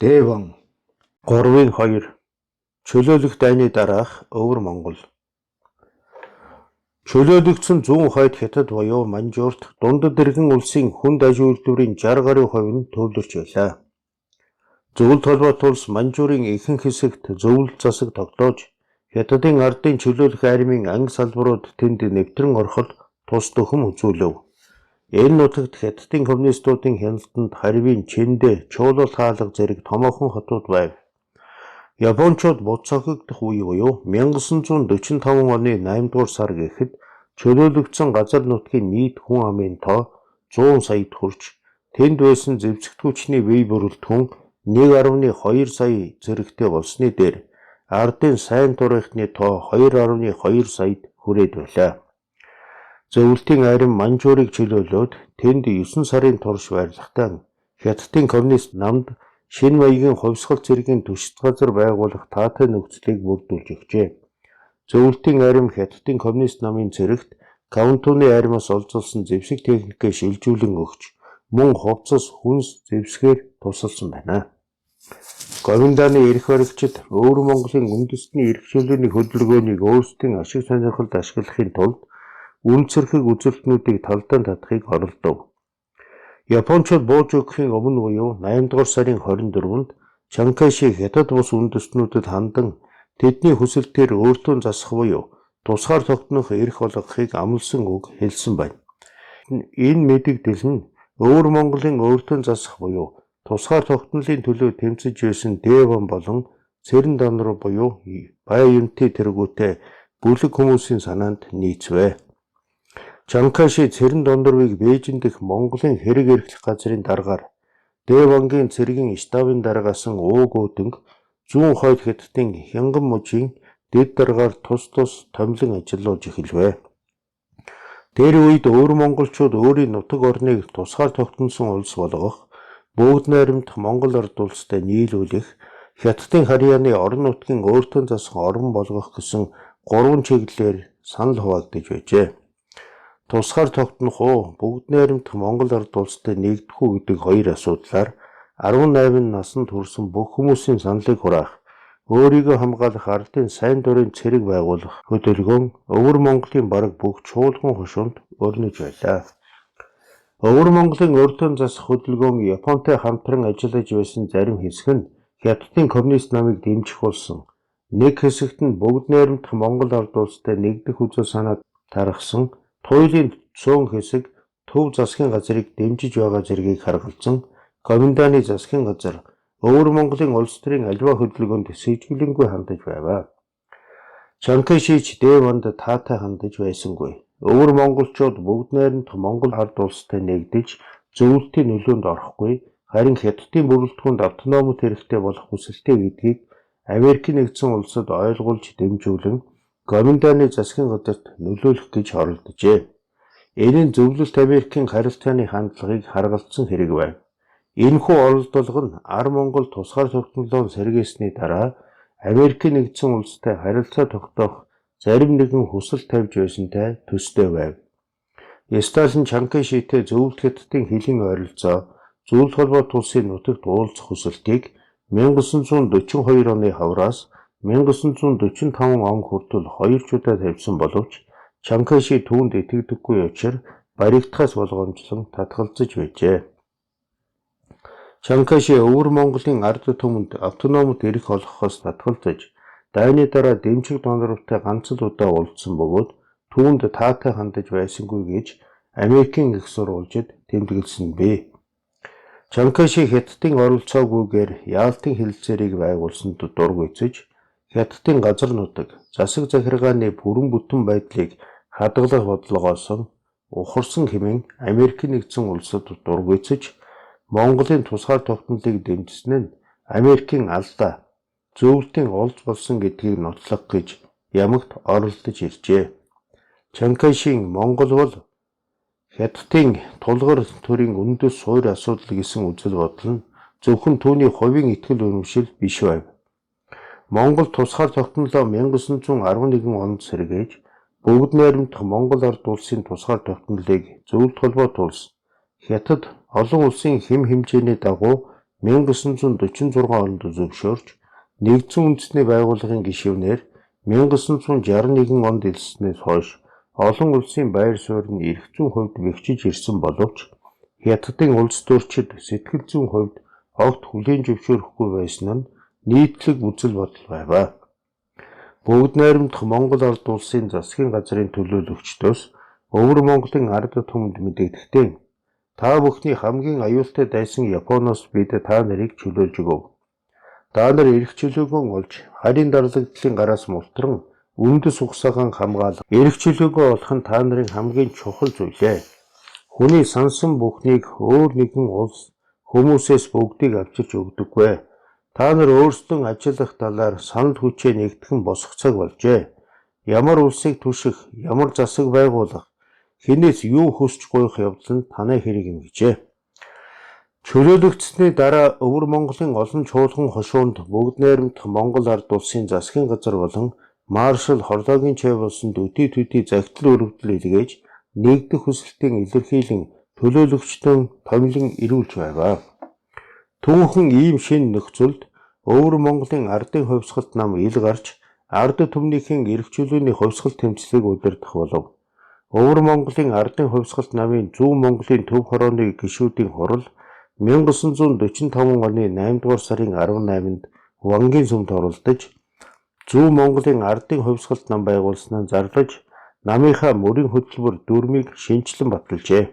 Дэван 3-2 чөлөөлөх дайны дараах өвөр Монгол. Чөлөөлөгдсөн зүүн хойд хятад буюу Манжуурт дундад иргэн улсын хүнд аж үйлдвэрийн 60 гаруй хувь нь төвлөрч байлаа. Зөвлөлт холбоот улс Манжуурын ихэнх хэсэгт зөвлөлт засаг тогтоож хятадын ардын чөлөөлөх армийн анги салбарууд тэнд нэвтрэн ороход тус дөхөм үзүүлэв. Энэ нутагт хятадын коммунистуудын хяналтанд харьбын Чиндэ, Чуулал хаалга зэрэг томоохон хотууд байв. Япончууд буцаагдах үе буюу 1945 оны 8 дугаар сар гэхэд чөлөөлөгдсөн газар нутгийн нийт хүн амын тоо 100 саяд хүрч тэнд байсан зэвсэгтгүүчний бие бүрэлдэхүүн 1.2 сая зэрэгтэй болсны дээр ардын сайн турхины тоо 2.2 саяд хүрээд байлаа. Зөвлөлтийн арим Манжуурыг чөлөөлөөд тэнд 9 сарын турш байрлахдаа хятадын коммунист намд шинэ маягийн хувьсгал цэргийн төсөлт газар байгуулах таатай нөхцөлийг бүрдүүлж өгчээ. Зөвлөлтийн арим хятадын коммунист намын цэрэгт Каунтуны аримаас олзуулсан зэвсэг техникээ шилжүүлэн өгч мөн хувцас хүнс зэвсгээр тусалсан байна. Гоминданы эрх баригчид өвөр Монголын үндэсний эрх чөлөөний хөдөлгөөнийг өөрсдийн ашиг сонирхолд ашиглахын тулд үнцэрхэг үзэлтнүүдийг талдаа татахыг оролдов. Япончууд бууж өгөхийн өмнө буюу 8 дугаар сарын 24-нд Чанкайши хятад бус үндэстнүүдэд хандан тэдний хүсэлтээр өөртөө засах буюу тусгаар тогтнох эрх болгохыг амласан үг хэлсэн байна. Энэ мэдэгдэл нь өвөр Монголын өөртөө засах буюу тусгаар тогтнолын төлөө тэмцэж байсан Дэван болон Цэрэн Донор буюу бай юмтай тэргүүтэй бүлэг хүмүүсийн санаанд нийцвэ. Чанкайши Цэрэн Дондорыг Бээжин дэх Монголын хэрэг эрхлэх газрын даргаар Дэвангийн цэргийн штабын дараагасан ууг өөдөнг зүүн хойд хятадын Хянган мужийн дэд даргаар тус томилон ажиллаж эхэлвэ. Тэр үед өвөр монголчууд өөрийн нутаг орныг тусгаар тогтносон улс болгох, бүгд найрамдах Монгол ард улстай нийлүүлэх, хятадын харьяаны орон нутгийн өөртөө засах орон болгох гэсэн 3 чиглэлээр санал хуваагдаж байжээ. Тусгаар тогтнох уу, бүгд найрамдах Монгол ард улстай нэгдэх үү гэдэг хоёр асуудлаар 18 наснд хүрсэн бүх хүмүүсийн саналыг хураах, өөрийгөө хамгаалах ардын сайн дурын цэрэг байгуулах хөдөлгөөн өвөр Монголын бараг бүх чуулган хушуунд өрнөж байлаа. Өвөр Монголын өөртөө засах хөдөлгөөн Японтой хамтран ажиллаж байсан зарим хэсэг нь хятадын коммунист намыг дэмжих болсон. Нэг хэсэгт нь бүгд найрамдах Монгол ард улстай нэгдэх үзэл санаа тархсан туйлын цөөн хэсэг төв засгийн газрыг дэмжиж байгаа зэргийг харгалзан Гоминданы засгийн газар өвөр Монголын улс төрийн аливаа хөдөлгөөнд сэжиглэнгүй хандаж байваа. Чанкайшич Дэванд таатай хандаж байсангүй. Өвөр монголчууд бүгд найрамдах Монгол ард улстай нэгдэж зөвлөлтийн нөлөөнд орохгүй, харин хятадын бүрэлдэхүүнд автономит хэрэгтэй болох хүсэлтэй гэдгийг Америкийн нэгдсэн улсад ойлгуулж дэмжүүлэн Гоминданы засгийн газарт нөлөөлөх гэж оролджээ. Энэ нь зөвлөлт Америкийн харилцааны хандлагыг харгалзсан хэрэг байв. Энэхүү оролдолго нь Монгол тусгаар тогтнолоо сэргээсний дараа Америкийн нэгдсэн улстай харилцаа тогтоох зарим нэгэн хүсэл тавьж байсантай төстэй байв. Сталин Чанкайшитэй зөвлөлт хятадын хилийн ойролцоо зөвлөлт холбоот улсын нутагт уулзах хүсэлтийг 1942 оны хавраас 1945 он хүртэл 2 чудаа тавьсан боловч Чанкайши түүнд итгэдэггүй учраас баригдахаас болгоомжлон татгалзаж байжээ. Чанкайши өвөр Монголын ард түмэнд автономит эрх олгохоос татгалзаж дайны дараа дэмжиг доноровтой ганц л удаа уулзсан бөгөөд түүнд таатай хандаж байсангүй гэж Америкийн их сурвалжид тэмдэглэсэн бэ. Чанкайши хятадын оролцоогүйгээр яалтын хэлэлцээрийг байгуулсанд дургүйцэж хятадын газар нутаг засаг захиргааны бүрэн бүтэн байдлыг хадгалах бодлогоос ухарсан хэмээн Америкийн нэгдсэн улсад дургүйцэж Монголын тусгаар тогтнолыг дэмжсэн нь Америкийн алдаа зөвлөлтийн олж болсон гэдгийг нотлох гэж ямагт оролдож иржээ. Чанкайшийн Монгол бол хятадын тулгар төрийн үндэс суурь асуудал гэсэн үзэл бодол нь зөвхөн түүний хувийн итгэл үнэмшил биш байв. Монгол тусгаар тогтнолоо 1911 онд сэргээж бүгд найрамдах Монгол ард улсын тусгаар тогтнолыг зөвлөлт холбоот улс Хятад олон улсын хэм хэмжээний дагуу 1946 онд зөвшөөрч нэгдсэн үндэсний байгууллагын гишүүнээр 1961 онд элснээс хойш олон улсын байр суурь нь эрх зүйн хувьд бэхжиж ирсэн боловч Хятадын улс төрчид сэтгэл зүйн хувьд огт хүлээн зөвшөөрөхгүй байсан нь нийтлэг үзэл бодол байв. Бүгд найрамдах Монгол ард улсын засгийн газрын төлөөлөгчдөөс Өвөр Монголын ард түмэнд мэдэгдэхдээ та бүхний хамгийн аюултай дайсан Японоос бид та нарыг чөлөөлж өгөв. Та нар эрх чөлөөгөө олж харийн дарлагдлын гараас мултран үндэс угсаахан хамгаалах эрх чөлөөгөө олох нь та нарын хамгийн чухал зүйлээ. Хүний сансан бүхнийг өөр нэгэн улс хүмүүсээс бүгдийг авчирч өгдөггүй. Та нар өөрсдөө ажиллах талаар санал хүчээ нэгтгэн босох цаг болжээ. Ямар улсыг түших, ямар засаг байгуулах, хинээс юу хүсч гуйх явдал нь танай хэрэг юм гэжээ. Чөлөөлөгдсөний дараа Өвөр Монголын олон чуулган хошуунд бүгд найрамдах Монгол ард улсын засгийн газар болон маршал Хорлоогийн чай болсон төдий загтал өргөдөл илгээж нэгдэх хүсэлтийн илэрхийлэн төлөөлөгчдөн томилон ирүүлж байв. Түүхэн ийм шин нөхцөлд Өвөр Монголын ардын хувьсгалт нам ил гарч ард түмнийхэн эрх чөлөөний хувьсгал тэмцлийг удирдах болов. Өвөр Монголын ардын хувьсгалт намын Зүүн Монголын төв хорооны гишүүдийн хурал 1945 оны 8 дугаар сарын 18-нд Вангийн сүмд оролдож Зүүн Монголын ардын хувьсгалт нам байгуулснаа зарлаж намынхаа мөрийн хөтөлбөр дүрмийг шинчлэн баталжээ.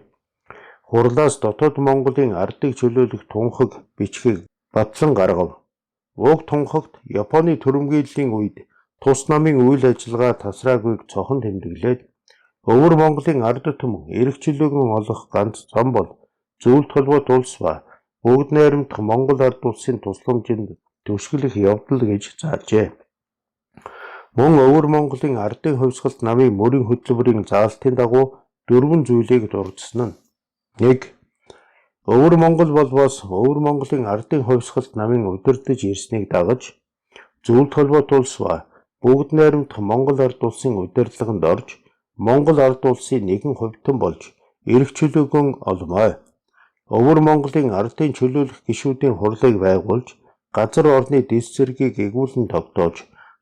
Хурлаас дотоод Монголын ардыг чөлөөлөх тунхаг бичгийг батлан гаргав. Уг тунхагт Японы түрэмгийллийн үед тус намын үйл ажиллагаа тасраагүйг цохон тэмдэглээд Өвөр Монголын ард түмэн эрх чөлөөгөө олох ганц зам бол зөвлөлт холбоот улс ба бүгд найрамдах Монгол ард улсын тусламжинд түшиглэх явдал гэж заажээ. Мөн Өвөр Монголын ардын хувьсгалт намын мөрийн хөтөлбөрийн заалтын дагуу 4 зүйлийг дурдсан нь 1. Өвөр Монгол болбоос Өвөр Монголын ардын хувьсгалт намын удирдах ирснийг дагаж зөвлөлт холбоот улс ба бүгд найрамдах Монгол ард улсын удирдлаганд орж Монгол ард улсын нэгэн хувьтан болж эрх чөлөөгөө олмоо. Өвөр Монголын ардын чөлөөлөх гишүүдийн хурлыг байгуулж газар орны дэс зэргийг эгүүлэн тогтоож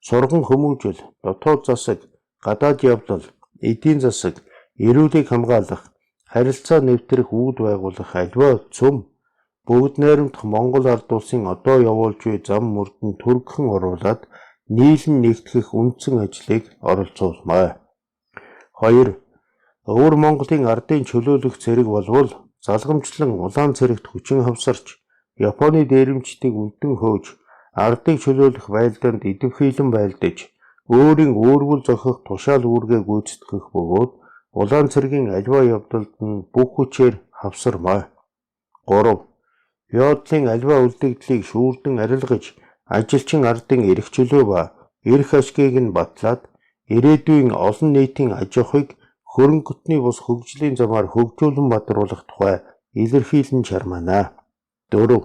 сурган хүмүүжил, дотоод засаг, гадаад явдал, эдийн засаг, эрүүлийг хамгаалах, харилцаа нэвтрэх үүд байгуулах альва цөм бүгд найрамдах Монгол ард улсын одоо явуулж буй зам мөрдөнд түргхэн оруулаад нийлэн нэгтгэх үндсэн ажлыг оролцуулмаа. 2. Өвөр Монголын ардын чөлөөлөх зэрэг болвол залгамжлан улаан цэрэгт хүчин хавсарч Японы дээрэмчдийг үлдэн хөөж ардыг чөлөөлөх байлдаанд идэвхжүүлэн байлдаж өөрийн өөргөл зохих тушаал үүргээ гүйцэтгэх бөгөөд улаан цэргийн аливаа явдалд нь бүх хүчээр хавсармаа. 3. Феодлын аливаа үлдэгдлийг шүүрдэн арилгаж ажилчин ардын эрх чөлөө ба эрх ашгийг нь батлаад ирээдүйн олон нийтийн аж ахуйг хөрөнгөтний бус хөгжлийн замаар хөгжүүлэн бадруулах тухай илэрхийлэн чармаана. 4.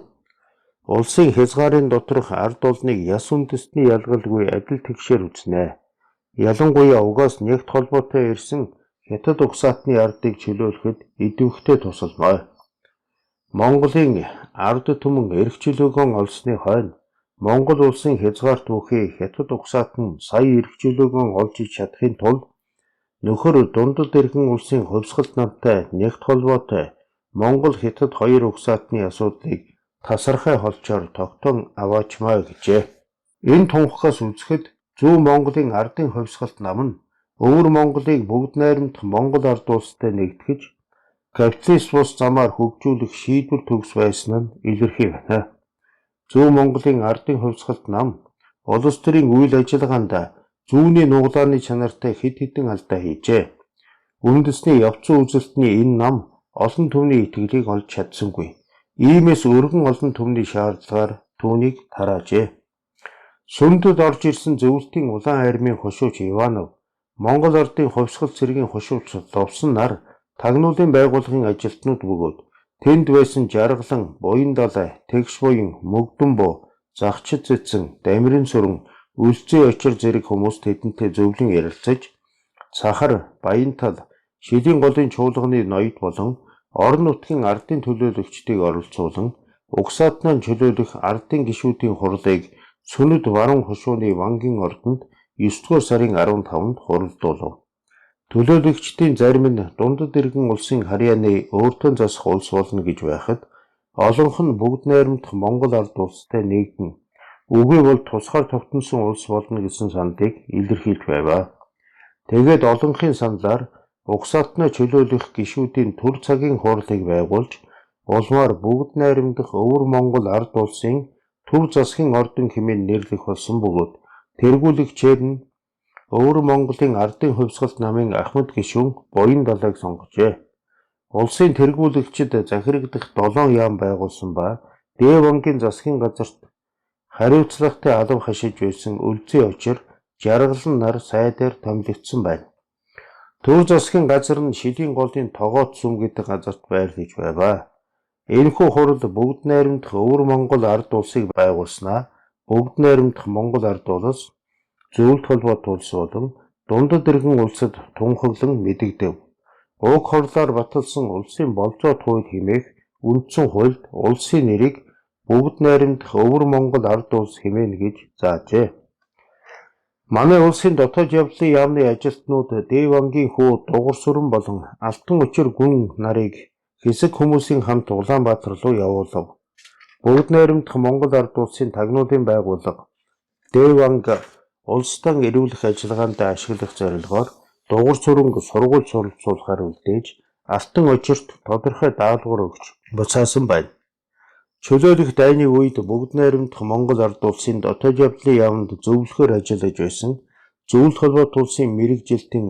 Улсын хязгаарын доторх ард олныг яс үндэстний ялгалгүй адил тэгшээр үзнэ. Ялангуяа угаас нэгт холбоотой ирсэн Хятад угсаатны ардыг чөлөөлөхөд идэвхтэй тусалмаа. Монголын ард түмэн эрх чөлөөгөө олсны хойно Монгол улсын хязгаарт бүхий Хятад угсаат нь сая эрх чөлөөгөө олж чадахын тулд нөхөр дундад эргэн улсын хувьсгалт намтай нэгт холбоотой Монгол Хятад хоёр угсаатны асуудлыг тасархай холчоор тогтоон аваачмаа гэжээ. Энэ тунхагаас үзэхэд Зүүн Монголын ардын хувьсгалт нам нь Өвөр Монголыг бүгд найрамдах Монгол ард улстай нэгтгэж капиталист бус замаар хөгжүүлэх шийдвэр төгс байсан нь илэрхий байна. Зүүн Монголын ардын хувьсгалт нам улс төрийн үйл ажиллагаанд зүүнний нуглааны чанартай хэд хэдэн алдаа хийжээ. Үндэсний явцсан үзэлтний энэ нам олон түвний итгэлийг олж чадсангүй. Иймээс өргөн олон түвний шаардлагаар түүнийг тараажээ. Сүмдэд орж ирсэн зөвлөлтийн улаан армийн хошууч Иванов Монгол ардын хувьсгал цэргийн хошууч Ловсон нар тагнуулын байгууллагын ажилтнууд бөгөөд тэнд байсан жаргалан, буян далай, тэгш буян, мөгдөн буу, загчид цэцэн, дамирын сүрэн, үлцээ очир зэрэг хүмүүс тэдэнтэй зөвлөн ярилцаж Сахар, Баянтал, Шилийн голын чуулганы ноёд болон орон нутгийн ардын төлөөлөгчдийг оролцуулан угсаатнаа чөлөөлөх ардын гишүүдийн хурлыг Сүнэд баруун хошууны Вангийн ордонд 9 дугаар сарын 15-нд хуралдуулав. Төлөөлөгчдийн зарим нь дундад иргэн улсын харьяаны өөртөө засах улс болно гэж байхад олонх нь бүгд найрамдах Монгол ард улстай нэгдэн үгүй бол тусгаар тогтносон улс болно гэсэн сандыг илэрхийлж байваа. Тэгээд олонхын саналаар угсаатнаа чөлөөлөх гишүүдийн төр цагийн хурлыг байгуулж улмаар бүгд найрамдах өвөр Монгол ард улсын төв засгийн ордон хэмээн нэрлэх болсон бөгөөд тэргүүлэгчээр нь өвөр Монголын ардын хувьсгалт намын Ахмад гишүүн Буян далайг сонгожээ. Улсын тэргүүлэгчид захирагдах 7 яам байгуулсан ба Дээд банкын засгийн газарт хариуцлагатай алав хашиж байсан Өлзий очир жаргалан нар сайдаар томилогдсон байна. Төв засгийн газар нь Шилийн голын Тогоот сүм гэдэг газарт байрлаж байваа. Энэхүү хурал бүгд найрамдах өвөр Монгол ард улсыг байгуулснаа бүгд найрамдах Монгол ард улс зөвлөлт холбоот улс болон дундад иргэн улсад тунхаглан мэдэгдэв. Уг хурлаар баталсан улсын болзоот хууль хэмээх үндсэн хуульд улсын нэрийг бүгд найрамдах өвөр Монгол ард улс хэмээн гэж заажээ. Манай улсын дотоод явдлын яамны ажилтнууд Дээд банкын хүү Дугуйсүрэн болон Алтан учир гүн нарыг хэсэг хүмүүсийн хамт Улаанбаатар руу явуулав. Бүгд найрамдах Монгол ард улсын тагнуулын байгууллага Дээд банк улс тан эрүүлэх ажиллагаанд ашиглах зорилгоор Дугуйсүрэнг сургууль суралцуулахаар үлдээж Алтан учирт тодорхой даалгавар өгч буцаасан байна. Чөлөөлөх дайны үед бүгд найрамдах Монгол ард улсын дотоод явдлын яамд зөвлөхөр ажиллаж байсан зөвлөлт холбоот улсын мэргэжилтийн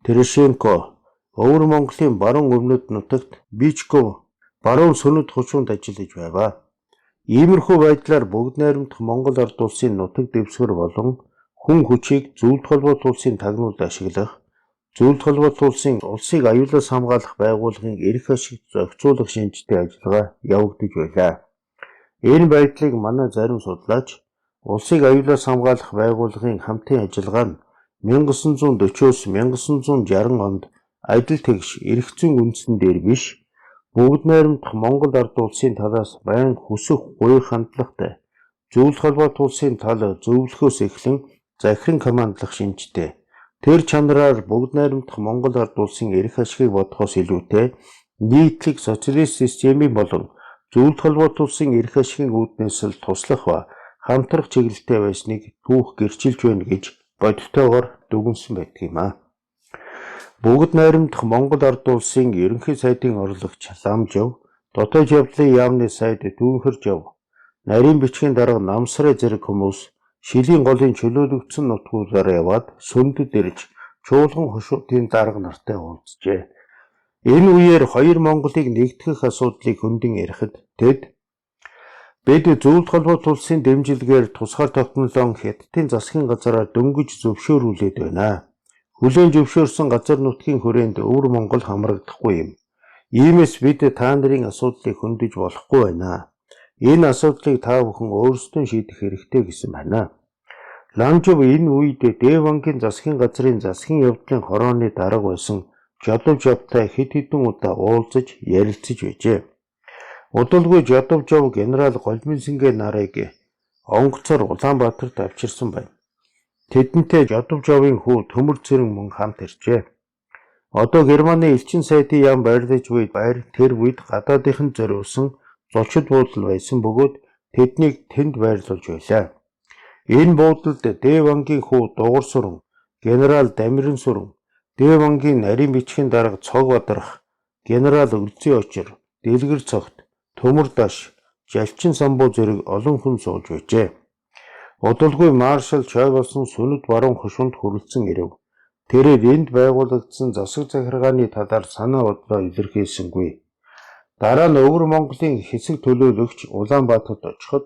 Терешенко өвөр Монголын баруун өмнөд нутагт Бичков баруун сүнэд хушуунд ажиллаж байваа. Иймэрхүү байдлаар бүгд найрамдах Монгол ард улсын нутаг дэвсгэр болон хүн хүчийг зөвлөлт холбоот улсын тагнуулд ашиглах, зөвлөлт холбоот улсын улсыг аюулаас хамгаалах байгууллагын эрх ашиг зохицуулах шинжтэй ажиллагаа явагдаж байлаа. Энэ байдлыг манай зарим судлаач улсыг аюулаас хамгаалах байгууллагын хамтын ажиллагаа нь 1940-с 1960 онд адил тэгш эрх зүйн үндсэн дээр биш, бүгд найрамдах Монгол ард улсын талаас байнга хүсэх буй хандлагатай, зөвлөлт холбоот улсын тал зөвлөхөөс эхлэн захиран командлах шинжтэй. Тэр чанараар бүгд найрамдах Монгол ард улсын эрх ашигыг бодохоос илүүтэй нийтлэг социалист системийн болон зөвлөлт холбоот улсын эрх ашигын үүднээс л туслах ба хамтрах чиглэлтэй байсныг түүх гэрчилж байна гэж бодитойгоор дүгнсэн байдаг юм а. Бүгд найрамдах Монгол ард улсын ерөнхий сайдын орлогч Ламжав, дотоод явдлын яамны сайд Дүүнхэржав, нарийн бичгийн дарга Намсраа зэрэг хүмүүс Шилийн голын чөлөөлөгдсөн нутгуудаар яваад Сүндэд ирж чуулган хошуудын дарга нартай уулзжээ. Энэ үеэр хоёр Монголыг нэгтгэх асуудлыг хөндөн ярихад тэд бид зөвлөлт холбоот улсын дэмжлэгээр тусгаар тогтнолон Хятадын засгийн газараар дөнгөж зөвшөөрүүлээд байна. Хүлээн зөвшөөрсөн газар нутгийн хүрээнд өвөр Монгол хамрагдахгүй юм. Иймээс бид та нарын асуудлыг хөндөж болохгүй байна. Энэ асуудлыг та бүхэн өөрсдөө шийдэх хэрэгтэй гэсэн байна. Ламжав энэ үед Дээд банкын засгийн газрын засгийн явдлын хорооны дарга байсан Жодовжавтай хэд хэдэн удаа уулзаж ярилцаж байжээ. Удалгүй Жодовжав генерал Голминсэнгэ нарыг онгоцоор Улаанбаатарт авчирсан байна. Тэдэнтэй Жодовжавын хүү Төмөр Цэрэн мөн хамт иржээ. Одоо Германы элчин сайдын яам байрлаж буй байр тэр үед гадаадынхан зориулсан зочид буудал байсан бөгөөд тэднийг тэнд байрлуулж байлаа. Энэ буудалд Дээд банкын хүү Дугуйсүрэн, генерал Дамирансүрэн, Дээд банкын нарийн бичгийн дарга Цог Бадрах, генерал Өлзий очир, Дэлгэр цогт, Төмөр Даш, Жалчин самбуу зэрэг олон хүн сууж байжээ. Удалгүй маршал Чой болсон Сүнэд баруун хошуунд хүрэлцэн ирэв. Тэрээр энд байгуулагдсан засаг захиргааны талаар санаа бодлоо илэрхийлсэнгүй. Дараа нь өвөр Монголын хэсэг төлөөлөгч Улаанбаатарт очиход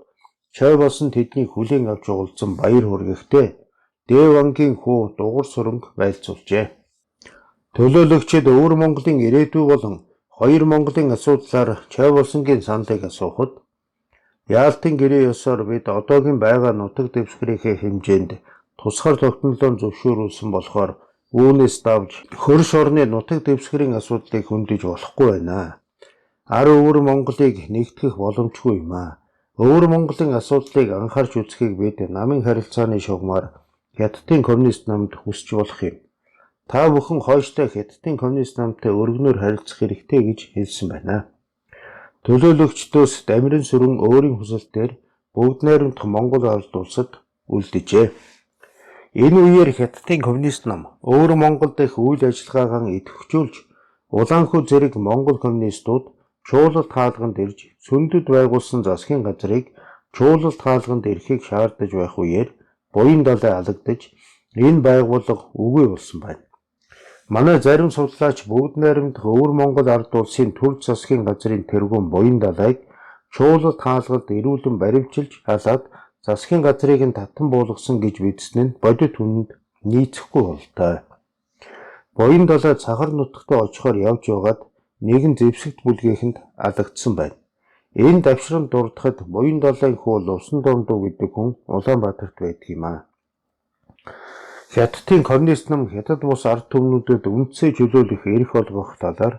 Чой болсон тэднийг хүлээн авч уулзсан баяр хүргэхдээ Дээд банкын хүү Дугуйсүрэнг байлцуулжээ. Төлөөлөгчид өвөр Монголын ирээдүй болон хоёр Монголын асуудлаар Чой болсонгийн саналыг асуухад Яалтын гэрээ ёсоор бид одоогийн байгаа нутаг дэвсгэрийнхээ хэмжээнд тусгаар тогтнолоо зөвшөөрүүлсэн болохоор үүнээс давж хөрш орны нутаг дэвсгэрийн асуудлыг хөндөж болохгүй байна. Ар өвөр Монголыг нэгтгэх боломжгүй юм аа. Өвөр Монголын асуудлыг анхаарч үзэхийг бид намын харилцааны шугамар Хятадын коммунист намд хүсч болох юм. Та бүхэн хойштой Хятадын коммунист намтай өргөнөөр харилцах хэрэгтэй гэж хэлсэн байна. Төлөөлөгчдөөс дамиран сүрэн өөрийн хүсэлтээр бүгд найрамдах Монгол ард улсад үлдэжээ. Энэ үеэр Хятадын коммунист нам өвөр Монгол дэх үйл ажиллагаагаа идэвхжүүлж Улаанхүү зэрэг Монгол коммунистууд чуулалт хаалганд ирж Сүндэд байгуулсан засгийн газрыг чуулалт хаалганд ирэхийг шаардаж байх үеэр буян далай алагдаж энэ байгууллага үгүй болсон байна. Манай зарим судлаач бүгд найрамдах өвөр Монгол ард улсын төр засгийн газрын тэргүүн буян далайг чуулалт хаалганд ирүүлэн баривчилж халаад засгийн газрыг нь татан буулгасан гэж бичсэн нь бодит үнэнд нийцэхгүй болтой. Буян далай цахар нутагтаа очихоор явж байгаад нэгэн зэвсэгт бүлгээхэнд алагдсан байна. Энэ давшран дурдахад буян далайн хүү Лувсан Домдуу гэдэг хүн Улаанбаатарт байдаг юм аа. Хятадын коммунист нам Хятад бус ард түмнүүдэд үндсээ чөлөөлөх эрх олгох талаар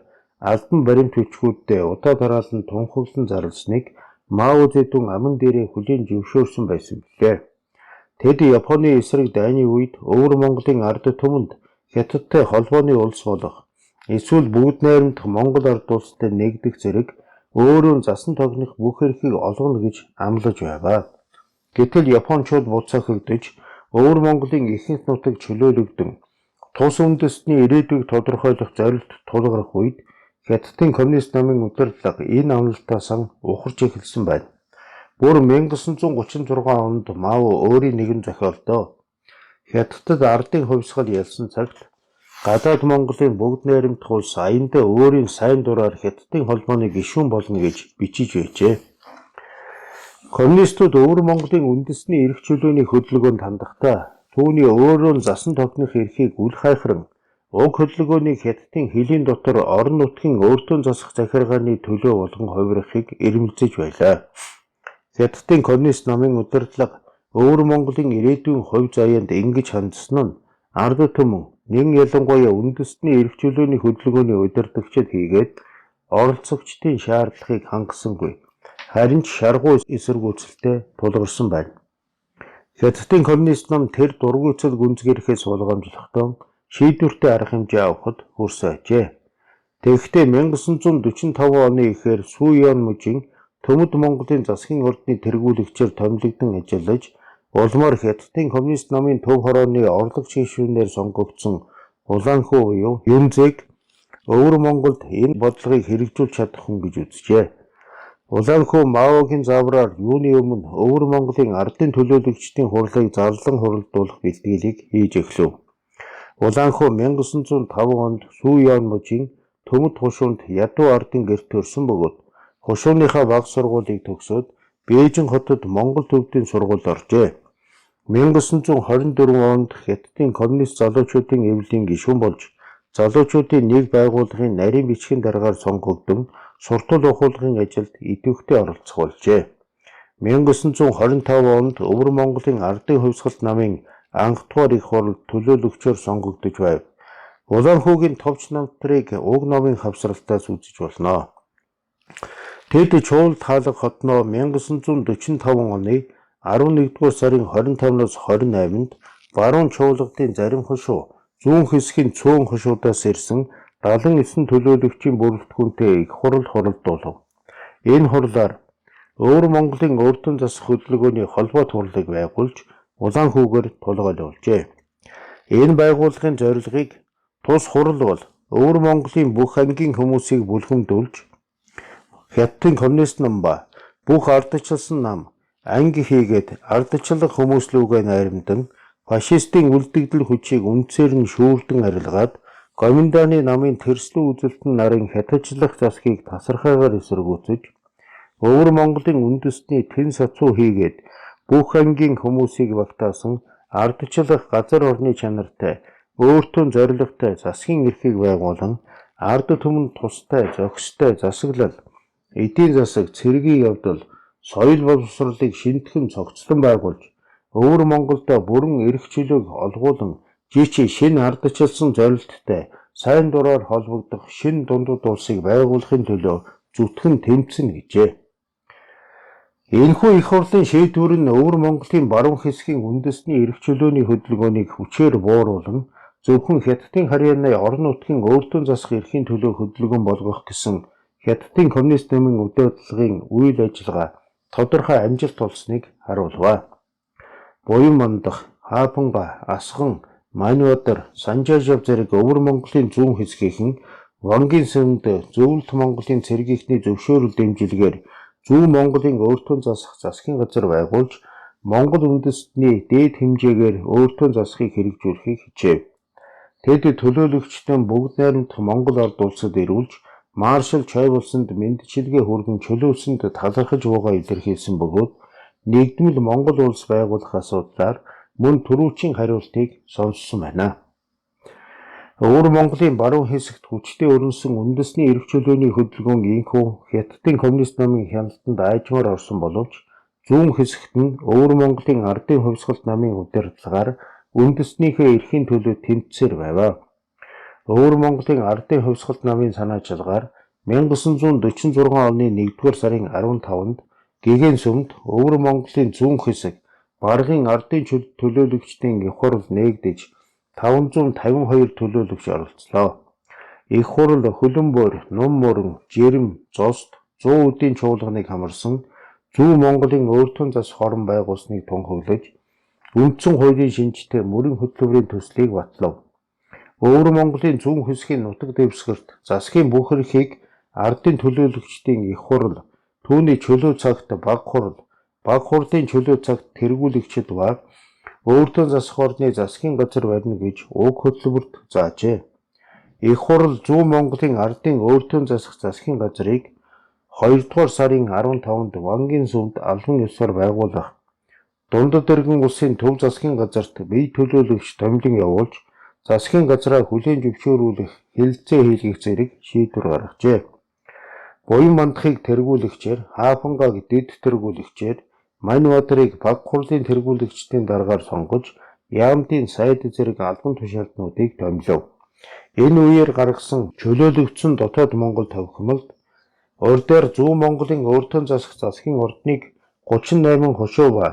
албан баримт хүчгүүддээ удаа дараалан тунхаглан зарлсныг Мао Зэдун аман дээрээ хүлээн зөвшөөрсөн байсан билээ. Тэд Японы эсрэг дайны үед өвөр Монголын ард түмэнд Хятадтай холбооны улс болох эсвэл бүгд найрамдах Монгол ард улстай нэгдэх зэрэг өөрөө засан тогтнох бүх эрхийг олгоно гэж амлаж байв. Гэтэл Япончууд буцаахэгдэж өвөр Монголын ихэнх нутаг чөлөөлөгдөн тус үндэстний ирээдүйг тодорхойлох зорилт тулгарх үед Хятадын коммунист намын удирдлага энэ амлалтаас ухарч эхэлсэн байна. Бүр 1936 онд Мао өөрийн нэгэн зохиолдоо Хятадд ардын хувьсгал ялсан цагт гадаад Монголын бүгд найрамдах улс аяндаа өөрийн сайн дураар Хятадын холбооны гишүүн болно гэж бичиж байжээ. Коммунистууд өвөр Монголын үндэсний эрх чөлөөний хөдөлгөөнд хандахдаа түүний өөрөө засан тогтнох эрхийг үл хайхран уг хөдөлгөөнийг Хятадын хилийн дотор орон нутгийн өөртөө засах захиргааны төлөө болгон хувирахыг эрмэлзэж байлаа. Хятадын коммунист намын удирдлага өвөр Монголын ирээдүйн хувь заяанд ингэж хандсан нь ард түмэн нэн ялангуяа үндэстний эрх чөлөөний хөдөлгөөний удирдагчид хийгээд оролцогчдын шаардлагыг хангасангүй. Харин ч шаргуу эсэргүүцэлтэй тулгарсан байна. Хятадын коммунист нам тэр дургуйцал гүнзгийрхээс суулгамжлахдаа шийдвэртэй арга хэмжээ авахд хүрсэн ажээ. Тэгэхдээ 1945 оны эхээр Сүүён мужийн Төмөд Монголын засгийн ордны тэргүүлэгчээр томилогдсон ажиллаж улмаар Хятадын коммунист намын төв хорооны орлого шийшвэнээр сонгогдсон Улаанхүү буюу Юнзэг өвөр Монголд энэ бодлогыг хэрэгжүүлж чадах хүн гэж үзжээ. Улаанхүү Маогийн заавраар юуны өмнө өвөр Монголын ардын төлөөлөгчдийн хурлыг зарлан хуралдуулах бэлтгэлийг хийж эхлэв. Улаанхүү 1905 онд Сүүён мужийн Төмөд хушуунд ядуу ардын гэрт төрсөн бөгөөд хушууныхаа баг сургуулийг төгсөөд Бээжин хотод Монгол төвдийн сургуульд оржээ. 1924 онд Хятадын коммунист залуучуудын эвлийн гишүүн болж залуучуудын нэг байгууллагын нарийн бичгийн дараагаар сонгогдсон суртал ухуулгын ажилд идэвхтэй оролцох болжээ. 1925 онд өвөр Монголын ардын хувьсгалт намын анхдугаар их хурал төлөөлөгчөөр сонгогдож байв. Улаанхүүгийн товч намтрыг уг намын хавсралтаас үзэж болно. Тэд чуулалт хаалга хотноо 1945 оны 11-р сарын 25-наас 28-нд баруун чуулгадын зарим хошуу, зүүн хэсгийн цөөн хошуудаас ирсэн 79 төлөөлөгчийн бүрэлдэхүүнтэй их хурал хуралдуулав. Энэ хурлаар өвөр Монголын өөртөө засах хөдөлгөөний холбоот хурлыг байгуулж Улаанхүүгээр тулгуурлажээ. Энэ байгууллагын зорилгыг тус хурал бол өвөр Монголын бүх ангийн хүмүүсийг бүлхэмдүүлж Хятадын коммунист нам ба бүх ардчлсан нам анги хийгээд ардчлах хүмүүс лүүгээ найрамдан фашистын үлдэгдэл хүчийг үндсээр нь шүүрдэн арилгаад гоминданы намын тэрслэн үзэлтэн нарын хятадчлах засгийг тасархаагаар эсэргүүцэж өвөр Монголын үндэстний тэн сацуу хийгээд бүх ангийн хүмүүсийг багтаасан ардчлах газар орны чанартай өөртөө зоригтой засгийн эрхийг байгуулан ард түмэнд тустай зохистой засаглал эдийн засаг, цэргийн явдал, соёл боловсролыг шинтгэн цогцлон байгуулж, өвөр Монголдо бүрэн эрх чөлөөг олгуулан, жичи шинэ ардчилсан зорилттой, сайн дураар холбогдох шинэ дундад улсыг байгуулахын төлөө зүтгэн тэмцэнэ гэжээ. Энэхүү их хурлын шийдвэр нь өвөр Монголын баруун хэсгийн үндэсний эрх чөлөөний хөдөлгөөнийг хүчээр бууруулан зөвхөн Хятадын харьяаны орон нутгийн өөртөө засах эрхийн төлөө хөдөлгөөн болгох гэсэн Хятадын коммунист намын удирдлагын үйл ажиллагаа тодорхой амжилт олсныг харуулва. Буян мандах, Хаафанга, Асхан, Маньбадар, Санжаажав зэрэг өвөр Монголын зүүн хэсгийнхэн Вангийн сүмд Зөвлөлт Монголын цэргийнхний зөвшөөрөл дэмжлэгээр зүүн Монголын өөртөө засах засгийн газар байгуулж Монгол үндэстний дээд хэмжээгээр өөртөө засахыг хэрэгжүүлэхийг хичээв. Тэд төлөөлөгчдөн бүгд найрамдах Монгол ард улсад ирүүлж маршал Чойволсонд мэндчилгээ хүргэн чөлөөсөнд талархаж байгаа илэрхийлсэн бөгөөд нэгдмэл Монгол улс байгуулах асуудлаар мөн түрүүчийн хариултыг сонссон байна. Өвөр Монголын баруун хэсэгт хүчтэй өрнөсөн үндэсний эрх чөлөөний хөдөлгөөн инхүү Хятадын коммунист намын хяналтанд айжмаар орсон боловч зүүн хэсэгт нь өвөр Монголын ардын хувьсгалт намын удирдлагаар үндэснийхээ эрхийн төлөө тэмцсээр байв. Өвөр Монголын ардын хувьсгалт намын санаачилгаар 1946 оны 1-р сарын 15-нд Гэгэн сүмд өвөр Монголын зүүн хэсэг баргын ардын төлөөлөгчдийн их хурал нээгдэж 552 төлөөлөгч оролцлоо. Их хурал хөлөн буур, нум мөрөн, жирэм, зост 100 үдийн чуулганыг хамарсан зүүн Монголын өөртөө засах орон байгуулсныг тунхаглаж үндсэн хуулийн шинжтэй мөрөн хөтөлбөрийн төслийг батлав. Өвөр Монголын зүүн хэсгийн нутаг дэвсгэрт засгийн бүх эрхийг ардын төлөөлөгчдийн их хурал, түүний чөлөө цагт баг хурлын чөлөө цагт тэргүүлэгчид ба өөртөө засах орны засгийн газар барина гэж уг хөтөлбөрт заажээ. Их хурал зүүн Монголын ардын өөртөө засах засгийн газрыг 2-р сарын 15-нд Вангийн сүмд албан ёсоор байгуулах, дундад иргэн улсын төв засгийн газарт бие төлөөлөгч томилон явуулж засгийн газраа хүлээн зөвшөөрүүлэх хэлэлцээ хийлгэх зэрэг шийдвэр гаргажээ. Буян мандахыг тэргүүлэгчээр, Хаафангаг дэд тэргүүлэгчээр, Маньбадарыг баг хурлын тэргүүлэгчдийн дараагаар сонгож, Яамдын сайд зэрэг албан тушаалтнуудыг томилов. Энэ үеэр гаргасан чөлөөлөгдсөн дотоод Монгол товхимолд урдаар зүүн Монголын өөртөө засах засгийн ордныг 38 хошуу ба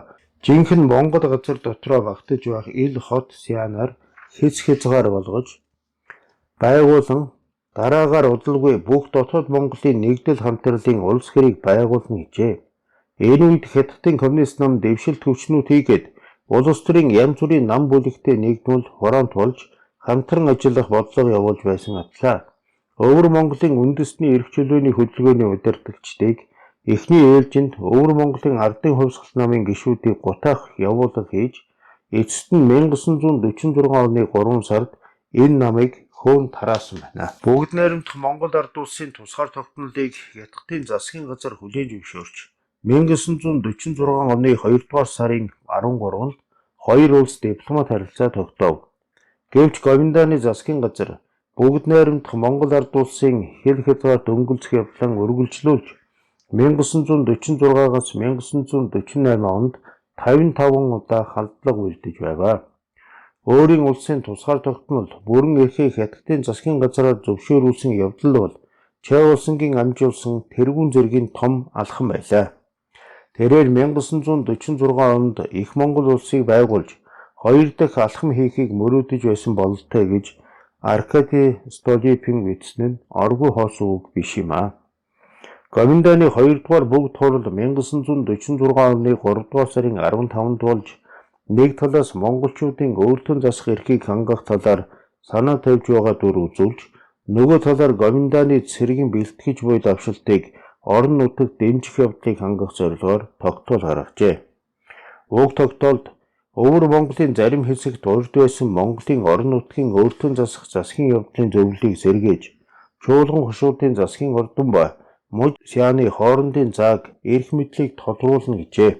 жинхэнэ Монгол газар дотроо багтаж байх ил хот сянаар хязгаар болгож байгуулан дараагаар удалгүй бүх дотоод Монголын нэгдэл хамтралын улс хэрийг байгуулна гэжээ. Энэ үед Хятадын коммунист нам дэвшилт хүчнүүд хийгээд улс төрийн янз бүрийн нам бүлэгтэй нэгдмэл хураамт болж хамтран ажиллах бодлого явуулж байсан атлаа. Өвөр Монголын үндэсний эрх чөлөөний хөдөлгөөний удирдагчдыг эхний ээлжинд өвөр Монголын ардын хувьсгалт намын гишүүдийг гутаах явуулга хийж эцэст нь 1946 оны 3 сард энэ намыг хөөн тараасан байна. Бүгд найрамдах Монгол ард улсын тусгаар тогтнолыг Хятадын засгийн газар хүлээн зөвшөөрч 1946 оны 2-р сарын 13-нд хоёр улс дипломат харилцаа тогтоов. Гэвч Гоминданы засгийн газар бүгд найрамдах Монгол ард улсын хил хязгаарт өнгөлцөх явдлан үргэлжлүүлж 1946-аас 1948 онд 55 удаа халдлага үлдэж байв. Өөрийн улсын тусгаар тогтмол бүрэн эрхийг Хятадын засгийн газраар зөвшөөрүүлсэн явдал бол Чойволсонгийн амжуулсан тэргүүн зэргийн том алхам байлаа. Тэрээр 1946 онд их Монгол улсыг байгуулж хоёр дахь алхам хийхийг мөрөөдөж байсан бололтой гэж Аркадий Столипин бичсэн нь оргүй хоосон үг биш юм а. Гоминданы 2-р бүгд хурал 1946 оны 3-р сарын 15-нд болж нэг талаас монголчуудын өөртөө засах эрхийг хангах талаар санаа тавьж байгаа дүр үзүүлж, нөгөө талаар Гоминданы цэргийн бэлтгэж буй давшилтыг орон нутагт дэмжих явдлыг хангах зорилгоор тогтоол гаргажээ. Уг тогтоолд өвөр Монголын зарим хэсэгт урд байсан Монголын орон нутгийн өөртөө засах засгийн явдлын зөвлөлийг сэргээж, чуулган хошуудын засгийн ордон ба муж сяаны хоорондын зааг эрх мэдлийг тодруулна гэжээ.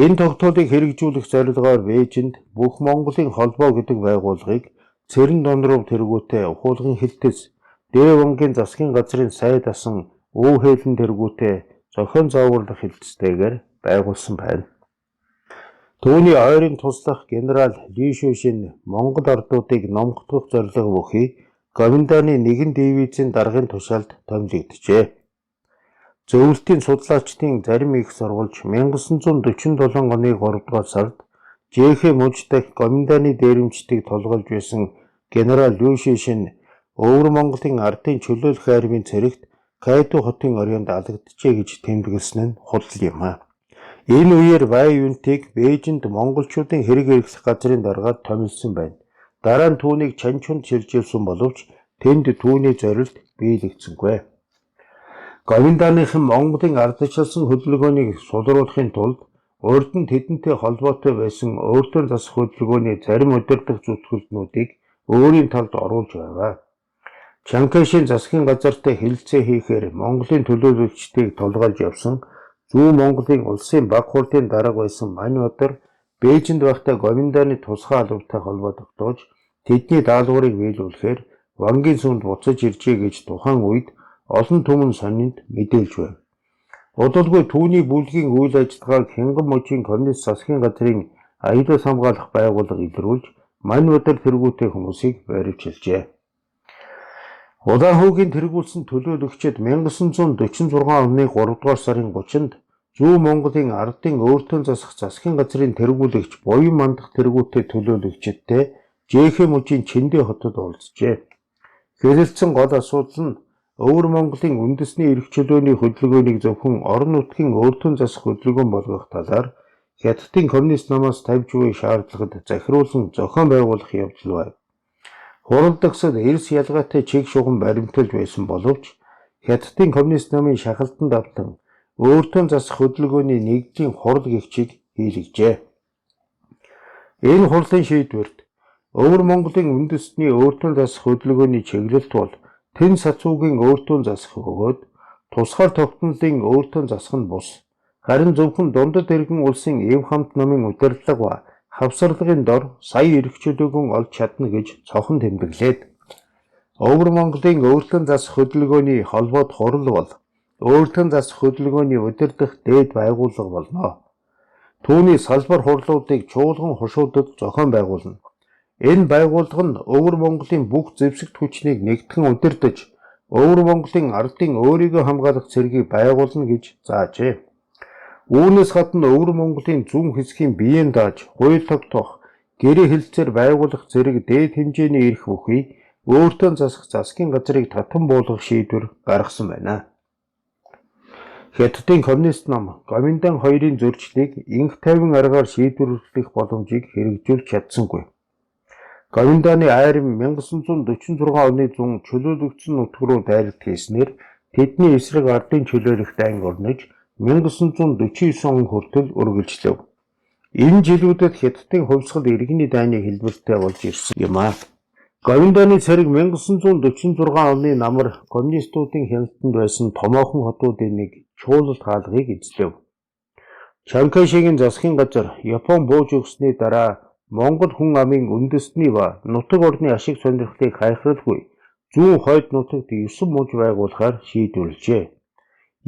Энэ тогтоолыг хэрэгжүүлэх зорилгоор Бээжинд бүх Монголын холбоо гэдэг байгууллагыг Цэрэн Донров тэргүүтээ ухуулгын хилтэс, Дээвангийн засгийн газрын сайд асан Өв Хээлэн тэргүүтээ зохион зааварлах хилцтэйгээр байгуулсан байна. Түүний ойрын туслах генерал Ли Шүшин Монгол ардуудыг номготгох зорилго бүхий Гоминданы нэгэн дивизийн даргын тушаалд томилогджээ. Зөвлөлтийн судлаачдын зарим их сурвалж 1947 оны 3 дугаар сард ЖХ мужид дахь Гоминдааны дээрэмчдийг тулгуулж байсан генерал Лю Шишин Өвөр Монголын ардын чөлөөлөх армийн цэрэгт Кайду хотын оройнд алагдчихэ гэж тэмдэглэсэн нь худал юм а. Энэ үеэр Бай Юнтыг Бээжинд монголчуудын хэрэг эрхлэх газрын даргаад томилсон байна. Дараа нь түүнийг Чанчунд шилжүүлсэн боловч тэнд түүний зорилт биелэгдсэнгүй. Гоминдааныхан Монголын ардчилсан хөдөлгөөнийг сулруулахын тулд урд нь тэдэнтэй холбоотой байсан өөртөө засах хөдөлгөөний зарим удирдах зүтгэлтнүүдийг өөрийн талд оруулж байв. Чанкайшийн засгийн газартай хэлэлцээ хийхээр Монголын төлөөлөгчдийг тулгайлж явсан Зүүн Монголын улсын баг хурлын дарга байсан Манбатар Бээжинд байхдаа Гоминдааны тусгай албатай холбоо тогтоож тэдний даалгаврыг биелүүлэхээр Вангийн сүмд буцаж иржээ гэж тухайн үед олон түмэн сонинд мэдээлж байв. Удалгүй түүний бүлгийн үйл ажиллагааг Хянган мужийн коммунист засгийн газрын аялал хамгаалах байгууллага илрүүлж Манбатар тэргүүтэй хүмүүсийг баривчилжээ. Улаанхүүгийн тэргүүлсэн төлөөлөгчид 1946 оны 3 дугаар сарын 30-нд Зүүн Монголын ардын өөртөө засах засгийн газрын тэргүүлэгч Буян мандах тэргүүтэй төлөөлөгчдтэй ЖХ мужийн Чиндэ хотод уулзжээ. Хэлэлцсэн гол асуудал нь Өвөр Монголын үндэсний эрх чөлөөний хөдөлгөөнийг зөвхөн орон нутгийн өөртөө засах хөдөлгөөн болгох талаар Хятадын коммунист намаас тавьж буй шаардлагад захируулан зохион байгуулах явдал байв. Хуралдагсад эрс ялгаатай чиг шугам баримталж байсан боловч Хятадын коммунист намын шахалтанд автан өөртөө засах хөдөлгөөний нэгдлийн хурал гэгчийг хийлгэжээ. Энэ хурлын шийдвэрт Өвөр Монголын үндэстний өөртөө засах хөдөлгөөний чиглэлт бол Тэн Сацуугийн өөртөө засах өгөөд тусгаар тогтнолын өөртөө засах нь бус. Харин зөвхөн дундад иргэн улсын эв хамт намын удирдлага ба хавсарлагын дор сая эрх чөлөөгөө олж чадна гэж цохон тэмдэглээд Өвөр Монголын өөртөө засах хөдөлгөөний холбоод хурал бол өөртөө засах хөдөлгөөний удирдах дээд байгууллага болно. Түүний салбар хурлуудыг чуулган хушуудад зохион байгуулна. Энэ байгууллага нь Өвөр Монголын бүх зэвсэгт хүчнийг нэгтгэн удирдах, Өвөр Монголын ардын өөрийгөө хамгаалах цэргийг байгуулна гэж заажээ. Үүнээс гадна Өвөр Монголын зүүн хэсгийн биеийн дааж, хууль тогтоох, гэрээ хэлцээр байгуулах зэрэг дээд хэмжээний эрх бүхий өөртөө засах засгийн газрыг татан буулгах шийдвэр гаргасан байна. Хятадын коммунист нам Гоминдан хоёрын зөрчлийг инх тайван аргаар шийдвэрлэх боломжийг хэрэгжүүлж чадсангүй. Гоминдааны айрам 1946 оны зун чөлөөлөгдсөн нутг руу дайралт хийснээр тэдний эсрэг ардын чөлөөлөх дайн орнож 1949 он хүртэл үргэлжлэв. Энэ жилүүдэд Хятадын хувьсгал иргэний дайны хэлбэртэй болж ирсэн юм а. Гоминдааны цэрэг 1946 оны намар коммунистуудын хяналтанд байсан томоохон хотуудын нэг чуулалт хаалгыг эзлэв. Чанкайшигийн засгийн газар Япон бууж өгсөний дараа Монгол хүн амын үндэстний ба нутаг орны ашиг сонирхлыг хайхралгүй зүүн хойд нутагт 9 муж байгуулахаар шийдвэрлэжээ.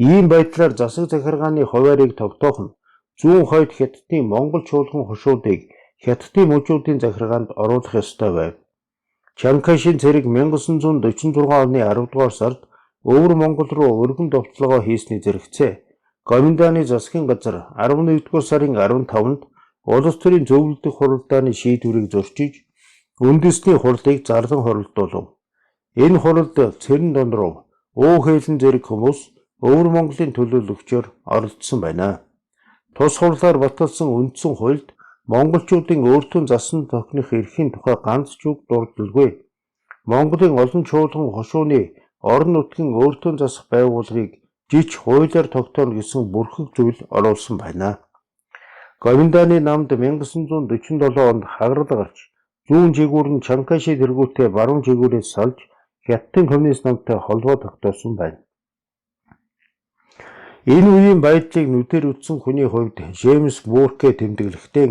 Ийм байдлаар засаг захиргааны хуваарийг тогтоох нь зүүн хойд Хятадын Монгол чуулган хушуудыг Хятадын мужуудын захиргаанд оруулах ёстой байв. Чанкайшийн цэрэг 1946 оны 10 дугаар сард Өвөр Монгол руу өргөн довтлогоо хийсний зэрэгцээ Гоминдааны засгийн газар 11 дугаар сарын 15-нд улс төрийн зөвлөлдөх хуралдааны шийдвэрийг зөрчиж үндэсний хурлыг зарлан хоригдуулав. Энэ хуралд цэрэн донров Уухээлэн зэрэг хүмүүс Өвөр Монголын төлөөлөгчөөр оролцсон байна. Тус хурлаар баталсан үндсэн хуульд монголчуудын өөртөө засан тохиных эрхийн тухай ганц ч үг дурддалгүй. Монголын олон чуулган хошууны орон нутгийн өөртөө засах байгууллагыг жиж хуулиар тогтооно гэсэн бүрхэг зүйл оруулсан байна. Гоминдааны намд 1947 онд хагарал гарч зүүн жигүүр нь Чанкайши тэргүүтээ баруун жигүүрээс салж Хятадын коммунист намтай холбоо тогтоосон байна. Энэ үеийн байдлыг нүдээр үзсэн хүний хувьд Джеймс Бурке тэмдэглэхдээ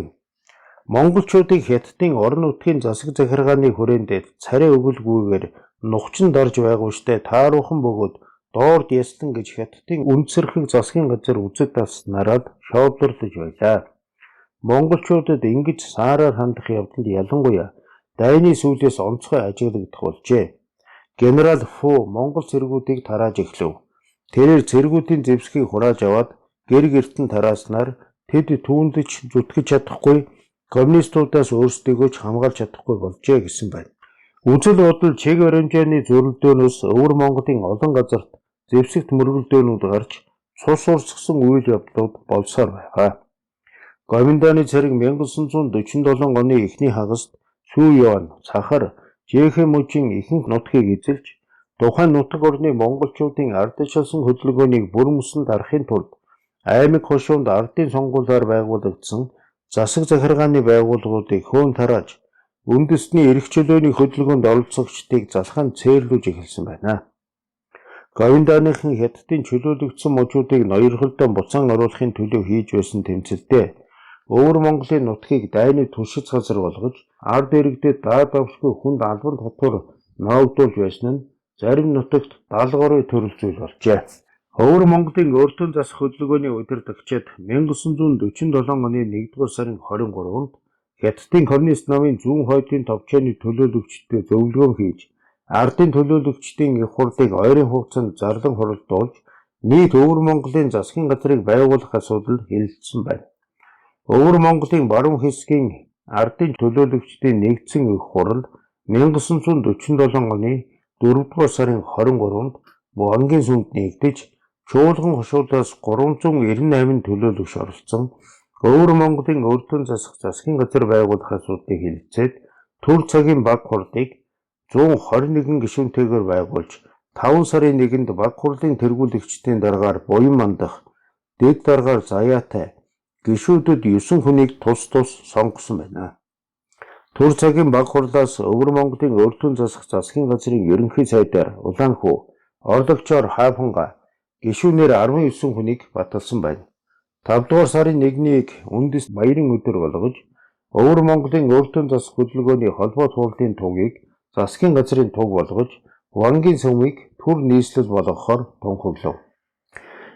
монголчуудыг Хятадын орон нутгийн засаг захиргааны хүрээнд царай өгөлгүйгээр нухчин дарж байгууштай тааруухан бөгөөд доорд яслан гэж Хятадын үндсэрхэг засгийн газар үзэж таснараад шоолорлож байлаа. Монголчуудад ингэж саараар хандах явдал ялангуяа дайны сүүлээс онцгой ажиглагдах болжээ. Генерал Фу Монгол цэргүүдийг тарааж эхлэв. Тэрээр цэргүүдийн зэвсгийг хурааж аваад гэр гертэн тарааснаар тэд түүнд ч зүтгэж чадахгүй, коммунистуудаас өөрсдийгөө ч хамгаалж чадахгүй болжээ гэсэн байна. Үзэл бодол Че Геварамжааны зөвлөлдөөнөөс өвөр Монголын олон газарт зэвсэгт мөргөлдөөнүүд гарч цус урсгсан үйл явдлууд болсоор байгаа. Гоминдааны цариг 1947 оны эхний хагаст Сүү Юан цахар Жэхэн мужийн ихэнх нутгийг эзэлж тухайн нутаг орны монголчуудын ардчилсан хөдөлгөөнийг бүр мөсөнд арахын тулд аймаг хошуунд ардын сонгуулиар байгуулагдсан засаг захиргааны байгууллагуудыг хөөн тарааж үндэсний эрх чөлөөний хөдөлгөөнд оролцогчдыг залхаан цээрлүүлж эхэлсэн байна. Гоминдааныхан хятадын чөлөөлөгдсөн мужуудыг ноёрхолдоо буцаан оруулахын төлөө хийж байсан тэмцэлдээ өвөр Монголын нутгийг дайны туршиж газар болгож ард иргэдэд даа давшгүй хүнд албан татвар ноогдуулж байсан нь зарим нутагт даалгаврыг төрөлцүүл болжээ. Өвөр Монголын өртөн засах хөдөлгөөний удирдагчид 1947 оны 1-р сарын 23-нд Хятадын коммунист намын зүүн хойдын товчооны төлөөлөгчдөд зөвлөгөөн хийж ардын төлөөлөгчдийн их хурлыг ойрын хугацаанд зарлан хуралдуулж нийт өвөр Монголын засгийн газрыг байгуулах асуудал хэлэлцсэн байна. Өвөр Монголын баруун хэсгийн ардын төлөөлөгчдийн нэгдсэн их хурал 1947 оны 4-р сарын 23-нд Буангийн сүмд нэгдэж чуулган хошуулаас 398 төлөөлөгч оролцсон өвөр Монголын өртөн засах засгийн газар байгуулах асуудлыг хэлэлцээд төр цагийн баг хурлыг 121 гишүүнтэйгээр байгуулж 5 сарын 1-нд баг хурлын тэргүүлэгчдийн дараагаар буян мандах, дэд дараагаар заяатай гишүүдэд 9 хүнийг тус сонгосон байна. Төр цагийн баг хурлаас өвөр Монголын өртөн засах засгийн газрын ерөнхий сайдаар Улаанхүү, орлогчоор Хафанга гишүүнээр 19 хүнийг баталсан байна. 5-р сарын 1-ийг үндэс баярын өдөр болгож өвөр Монголын өртөн засах хөдөлгөөний холбоо турлын тугийг засгийн газрын туг болгож Буангийн сүмийг төр нийслэл болгохоор тунхаглав.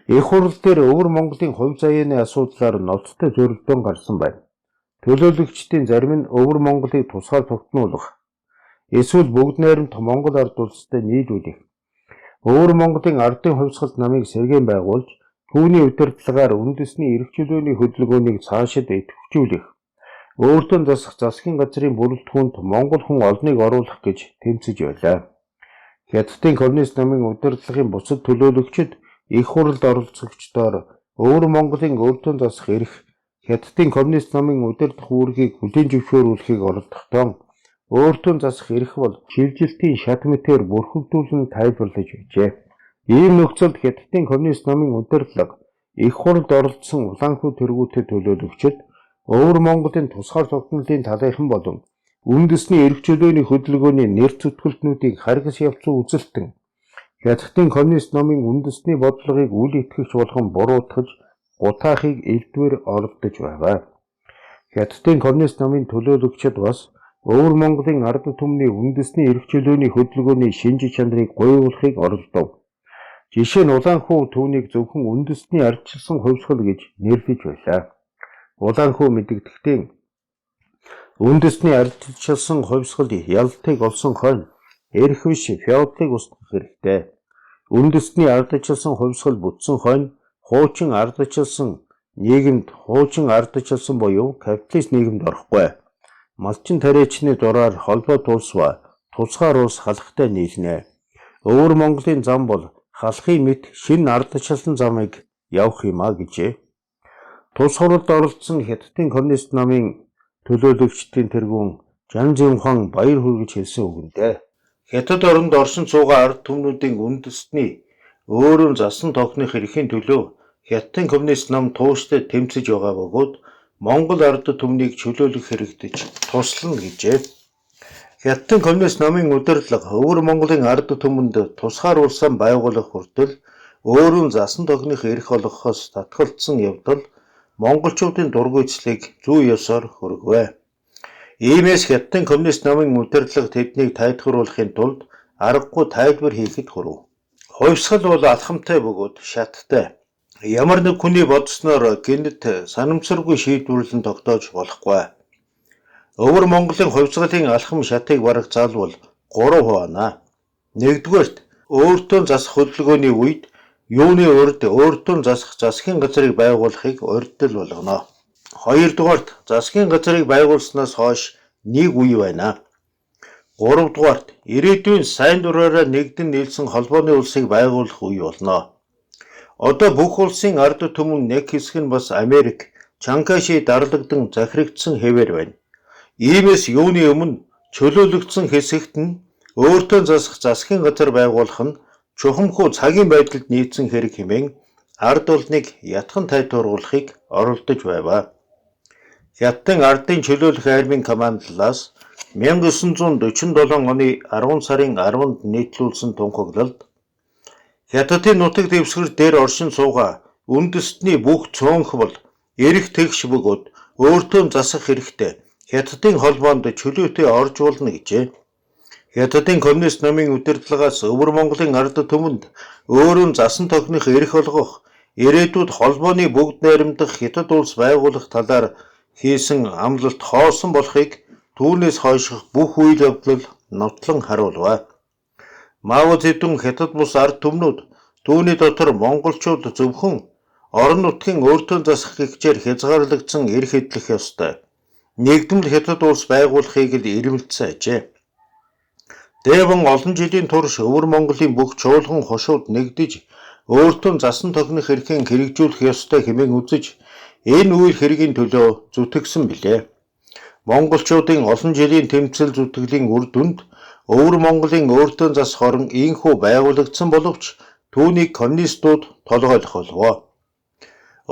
Их хурал дээр өвөр Монголын хувь заяаны асуудлаар ноцтой зөрөлдөөн гарсан байна. Төлөөлөгчдийн зарим нь өвөр Монголыг тусгаар тогтнуулах, эсвэл бүгд найрамд Монгол ард улстай нийлүүлэх, өвөр Монголын ардын хувьсгалт намыг сэргээн байгуулж түүний удирдлагаар үндэсний эрх чөлөөний хөдөлгөөнийг цаашид идэвхжүүлэх, өөртөө засах засгийн газрын бүрэлдэхүүнд Монгол хүн олныг оруулах гэж тэмцэж байлаа. Хятадын коммунист намын удирдлагын бусад төлөөлөгчид их хуралд оролцогчдоор өвөр Монголын өөртөө засах эрх Хятадын коммунист намын удирдах үүргийг хүлээн зөвшөөрүүлэхийг оролдохдоо өөртөө засах эрх бол шилжилтийн шат мэтээр бүрхэгдүүлэн тайлбарлаж байжээ. Ийм нөхцөлд Хятадын коммунист намын удирдлага их хуралд оролцсон Улаанхүү тэргүүтэй төлөөлөгчид өвөр Монголын тусгаар тогтнолын талынхан болон үндэсний эрх чөлөөний хөдөлгөөний нэр зүтгэлтнүүдийг харгас явцсан үзэлтэн Хятадын коммунист намын үндэсний бодлогыг үл итгэгч болгон буруутгаж гутаахыг элдвэр оролдож байгаа. Хятадын коммунист намын төлөөлөгчид бас өвөр Монголын ард түмний үндэсний эрх чөлөөний хөдөлгөөний шинж чанарыг гуйвуулахыг оролдов. Жишээ нь Улаанхүү түүнийг зөвхөн үндэсний ардчилсан хувьсгал гэж нэрлэж байлаа. Улаанхүү мэдэгдэхдээ үндэсний ардчилсан хувьсгал ялтыг олсон хойно эрх биш феодлыг устгах хэрэгтэй. Үндэсний ардчилсан хувьсгал бүтсэн хойно хуучин ардчилсан нийгэмд хуучин ардчилсан буюу капиталист нийгэмд орохгүй. Малчин тариачны дураар холбоо улс ба тусгаар улс халахтай нийлнэ. Өвөр Монголын зам бол халахын мэт шинэ ардчилсан замыг явах юмаа гэжээ. Тус хуралд оролцсон Хятадын коммунист намын төлөөлөгчдийн тэргүүн Жан Зэмхан баяр хүргэж хэлсэн үгэндээ Хятад оронд орсон цуугаа ард түмнүүдийн үндэстний өөрөөр засан тогтнох эрхийн төлөө Хятадын коммунист нам тууштай тэмцэж байгаа бөгөөд Монгол ард түмнийг чөлөөлөх хэрэгдэж туслана гэжээ. Хятадын коммунист намын удирдлага өвөр Монголын ард түмэнд тусгаар улсаа байгуулах хүртэл өөрөөр засан тогтнох эрх олгохоос татгалцсан явдал монголчуудын дургуйцлыг зүй ёсоор хөргөвэ. Иймээс Хятадын коммунист намын удирдлага тэднийг тайлбарлахын тулд аргагүй тайлбар хийхэд хүрв. Хувьсгал бол алхамтай бөгөөд шаттай. Ямар нэг хүний бодсноор гэнэт санамсаргүй шийдвэрлэн тогтоож болохгүй. Өвөр Монголын хувьсгалын алхам шатыг бараг залвал 3 хуваана. Нэгдүгээрт өөртөө засах хөдөлгөөний үед юуны урд өөртөө засах засгийн газрыг байгуулахыг урьдчил болгоно. Хоёрдугаарт засгийн газрыг байгуулснаас хойш нэг үе байна. Гуравдугаарт ирээдүйн сайн дураараа нэгдэн нийлсэн холбооны улсыг байгуулах үе болно. Одоо бүх улсын ард түмэн нэг хэсэг нь бас Америк, Чанкаши дарлагдан захирагдсан хэвээр байна. Иймээс юуны өмнө чөлөөлөгдсөн хэсэгт нь өөртөө засах засгийн газар байгуулах нь чухамхүү цагийн байдалд нийцсэн хэрэг хэмээн ард олныг ятхан тайлбарлахыг оролдож байв. Хятадын ардын чөлөөлөх армийн командлаас 1947 оны 10 сарын 10-нд нийтлүүлсэн тунхаглалд Хятадын нутаг дэвсгэр дээр оршин суугаа үндэстний бүх цөөнх бол эрх тэгш бөгөөд өөртөө засах хэрэгтэй Хятадын холбоонд чөлөөтэй орж болно гэжээ. Хятадын коммунист намын удирдлагаас Өвөр Монголын ард түмэнд өөрөөн засан тохиных эрх олгох, ирээдүйд холбооны бүгд найрамдах Хятад улс байгуулах талаар хийсэн амлалт хоосон болохыг түүнээс хойших бүх үйл явдал нотлон харуулв. Мао Цзэдун Хятад бус ард түмнүүд түүний дотор монголчууд зөвхөн орон нутгийн өөртөө засах гэгчээр хязгаарлагдсан эрх эдлэх ёстой. Нэгдмэл Хятад улс байгуулахыг л ирмэлцсэн ажээ. Дэвэн олон жилийн турш Өвөр Монголын бүх чуулган хошууд нэгдэж өөртөө засан тохиных эрхийг хэрэгжүүлэх ёстой хэмээн үзэж энэ үйл хэргийн төлөө зүтгэсэн билээ. Монголчуудын олон жилийн тэмцэл зүтгэлийн үр дүнд Өвөр Монголын өөртөө засах орон ийхүү байгуулагдсан боловч түүнийг коммунистууд толгойлох болов.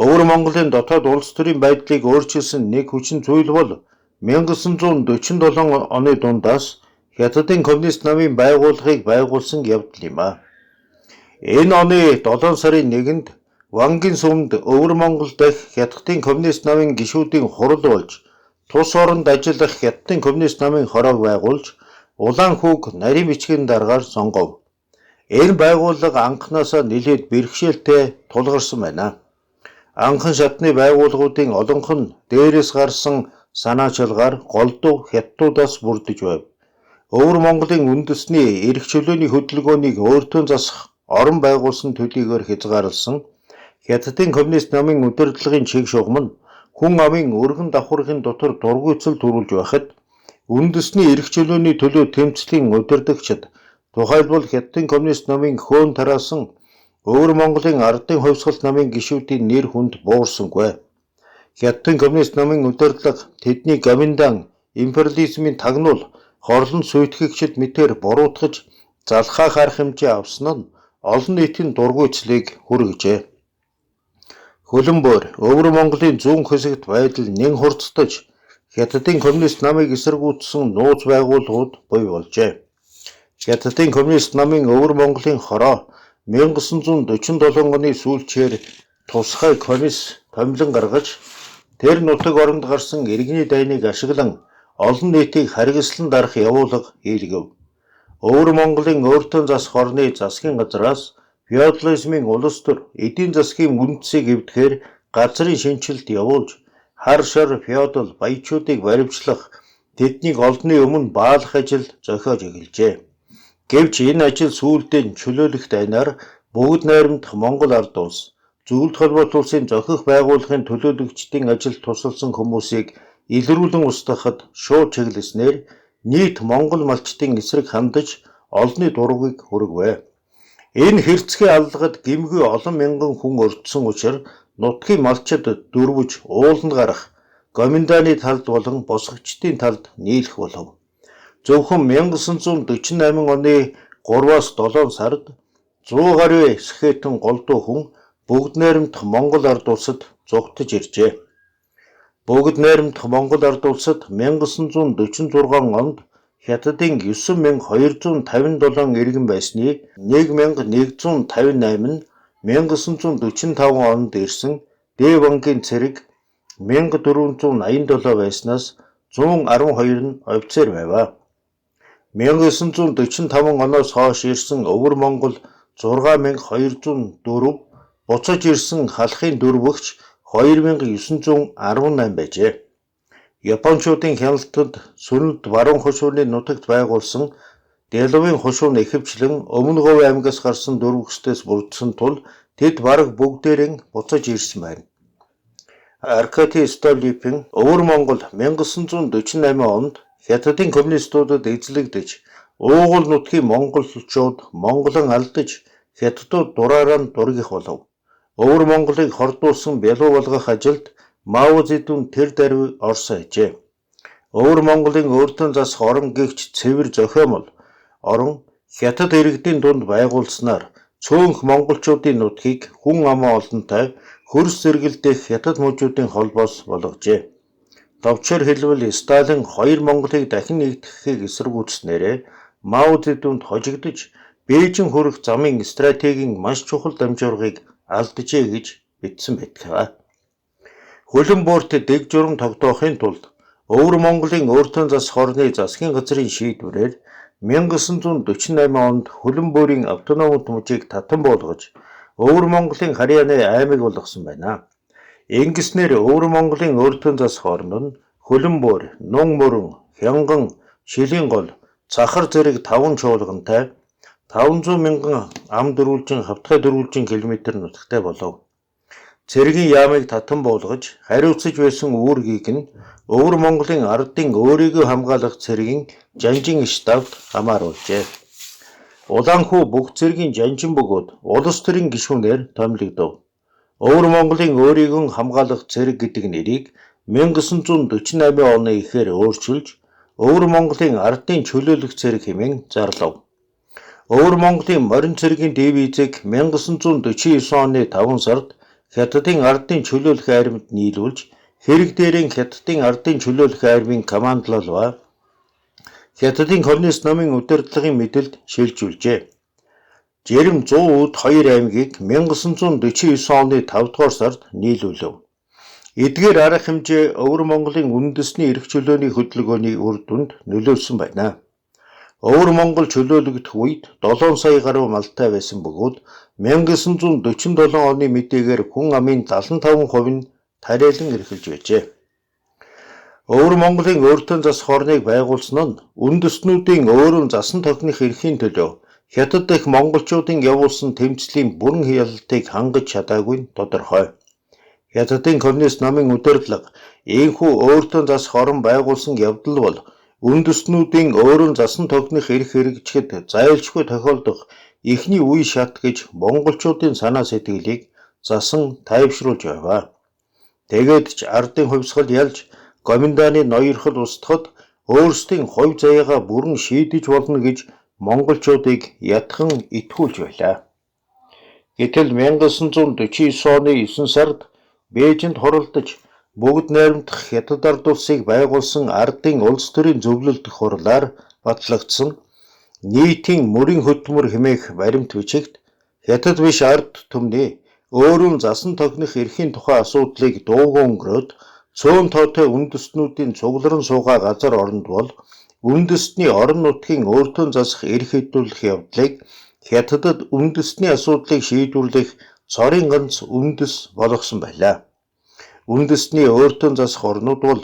Өвөр Монголын дотоод улс төрийн байдлыг өөрчилсөн нэг хүчин зүйл бол 1947 оны дундаас Хятадын коммунист намын байгууллагыг байгуулсан явдал юм. Энэ оны 7 сарын 1-нд Вангийн сүмд Өвөр Монгол дахь Хятадын коммунист намын гишүүдийн хурал болж тус оронд ажиллах Хятадын коммунист намын хороог байгуулж улаан хүүг нарийн бичгийн дараагаар сонгов. Энэ байгууллага анхнаасаа нэлээд бэрхшээлтэй тулгарсан байна. Анхан шатны байгууллагуудын олонх нь дээрээс гарсан санаачилгаар голдуу хятадуудаас бүрдэж байв. Өвөр Монголын үндэсний эрх чөлөөний хөдөлгөөнийг өөртөө засах орон байгуулсан төлөйгээр хязгаарласан Хятадын коммунист намын удирдлагын чиг шугам нь хүн амын өргөн давхаргын дотор дургуйцал төрүүлж байхад үндэсний эрх чөлөөний төлөө тэмцлийн удирдагчид тухайлбал Хятадын коммунист намын хөөн тараасан Өвөр Монголын ардын хувьсгалт намын гишүүдийн нэр хүнд буурсангүй. Хятадын коммунист намын удирдлага тэдний гоминдан империализмын тагнуул хорлон сүйтгэгчд мэтэр буруутгаж залхаа харах хэмжээ авсан нь олон нийтийн дургуйцлыг хүргэжээ. Хөлбөмбөр Өвөр Монголын зүүн хэсэгт байдал нэн хурцтаж Хятадын коммунист намыг эсэргүүцсэн нууц байгууллагууд бий болжээ. Хятадын коммунист намын Өвөр Монголын хороо 1947 оны сүүлчээр тусгай комисс томилон гаргаж тэр нутаг оронд гарсан иргэний дайныг ашиглан олон нийтийг харгислан дарах явуулга хийлгэв. Өвөр Монголын өөртөө засах орны засгийн газраас феодализмын улс төр эдийн засгийн үндэсийг эвдэхээр газрын шинжилт явуулж хар шар феодал баячуудыг баривчлах тэднийг олдны өмнө баалах ажил зохиож эхэлжээ. Гэвч энэ ажил сүүлдээ чөлөөлөх дайнаар бүгд найрамдах Монгол ард улс зөвлөлт холбоот улсын зохих байгууллагын төлөөлөгчдийн ажилд тусалсан хүмүүсийг илрүүлэн устгахад шууд чиглэснээр нийт Монгол малчдын эсрэг хандаж олонний дургыг хүргэв. Энэ хэрцгий аллагад гэмгүй олон мянган хүн өртсөн учраас нутгийн малчид дөрвөж ууланд гарах, гоминданы талд болон босгогчдын талд нийлэх болов. Зөвхөн 1948 оны 3-аас 7 сард 100 гаруй сэхэтэн голдуу хүн бүгд найрамдах Монгол ард улсад зугтаж иржээ. Бүгд найрамдах Монгол ард улсад 1946 онд Хятадын 9257 иргэн байсны 1158 нь 1945 онд ирсэн Дэ Вангийн цэрэг 1487 байснаас 112 нь офицер байв. 1945 оноос хойш ирсэн Өвөр Монгол 6204, буцаж ирсэн халахын дөрвөгч 2918 байжээ. Япончуудын хяналтад сүнэлд баруун хошууны нутагт байгуулсан Дэловын хошууны ихэвчлэн өмнө Говь аймгаас гарсан дөрвөгчдөөс бүрдсэн тул Тэд бараг бүгдээрээ буцаж ирсэн байна. Аркадий Столипин Өвөр Монгол 1948 онд Хятадын коммунистуудад эзлэгдэж, уугуул нутгийн монголчууд Монголон алдаж Хятадууд дураараа нь дургих болов. Өвөр Монголыг хордуулсан бялуу болгох ажилд Мао Зэдүн тэр даруй орсон ажээ. Өвөр Монголын өөртөө засах орон гэгч цэвэр зохиомол орон Хятад иргэдийн дунд байгуулснаар цөөнх монголчуудын нутгийг хүн амаа олонтой хөрс зэрэгэлдэх Хятад мужуудын холбоос болгожээ. Товчоор хэлбэл Сталин 2 Монголыг дахин нэгтгэхийг эсэргүүцснээрээ Мао Зэдүнд хожигдож Бээжин хүрэх замын стратегийн маш чухал дамжуургыг алджээ гэж бичсэн байдаг. Хөлөн буурт дэг журам тогтоохын тулд Өвөр Монголын өөртөө засах орны засгийн газрын шийдвэрээр 1948 онд Хөлөн буурын автономт мужийг татан болгож Өвөр Монголын Харьяаны аймаг болгосон байна. Ингэснээр Өвөр Монголын өөртөө засах орн нь Хөлөн буур, Нун мөрөн, Хянган, Шилийн гол, Цахар зэрэг 5 чуулгантай 500 мянган ам дөрвөлжин хавтгай дөрвөлжин км нутагтай болов. Цэргийн яамыг татан буулгаж хариуцж байсан үүргийг нь Өвөр Монголын ардын өөрийгөө хамгаалах цэргийн Жанжин штабт хамааруулжээ. Улаанхүү бүх цэргийн Жанжин бөгөөд улс төрийн гишүүнээр томилогдов. Өвөр Монголын өөрийгөө хамгаалах цэрэг гэдэг нэрийг 1948 оны ихээр өөрчилж Өвөр Монголын ардын чөлөөлөх цэрэг хэмээн зарлав. Өвөр Монголын морин цэргийн дивизийг 1949 оны 5 сард Хятадын ардын чөлөөлөх армид нийлүүлж хэрэг дээрээ Хятадын ардын чөлөөлөх армийн командлал ба Хятадын коммунист намын удирдлагын мэдэлд шилжүүлжээ. Жирэм 100 үд 2 аймгийг 1949 оны 5 дугаар сард нийлүүлв. Эдгээр арга хэмжээ Өвөр Монголын үндэсний эрх чөлөөний хөдөлгөөний үр дүнд нөлөөлсөн байна. Өвөр Монгол чөлөөлөгдөх үед 7 сая гаруй малтай байсан бөгөөд 1947 оны мэдээгээр хүн амын 75% нь тариалан эрхэлж байжээ. Өвөр Монголын өөртөө засах орныг байгуулсан нь үндэстнүүдийн өөрөөр засан тохиных эрхийн төлөө Хятад дэх монголчуудын явуулсан тэмцлийн бүрэн хяналтыг хангаж чадаагүй нь тодорхой. Хятадын коммунист намын удирдлага ийхүү өөртөө засах орн байгуулсан явдал бол үндэстнүүдийн өөрөөр засан тохиных эрх хэрэгжихэд зайлшгүй тохиолдох эхний үе шат гэж монголчуудын санаа сэтгэлийг засан тайвшруулж байв. Тэгээд ч ардын хувьсгал ялж гоминданы ноёрхол устгахад өөрсдийн хувь заяагаа бүрэн шийдэж болно гэж монголчуудыг ятхан итгүүлж байлаа. Гэтэл 1949 оны 9 сард Бээжинд хуралдаж бүгд найрамдах Хятад ард улсыг байгуулсан ардын улс төрийн зөвлөлдөх хурлаар батлагдсан нийтийн мөрийн хөтөлмөр хэмээх баримт бичигт Хятад биш ард түмний өөрөөр засан тохиных эрхийн тухай асуудлыг дуугүй өнгөрөөд цөөн тоотой үндэстнүүдийн цугларан суугаа газар оронд бол үндэстний орон нутгийн өөртөө засах эрх хэдүүлэх явдлыг Хятадд үндэстний асуудлыг шийдвэрлэх цорын ганц үндэс болгосон байлаа. Үндэстний өөртөө засах орнууд бол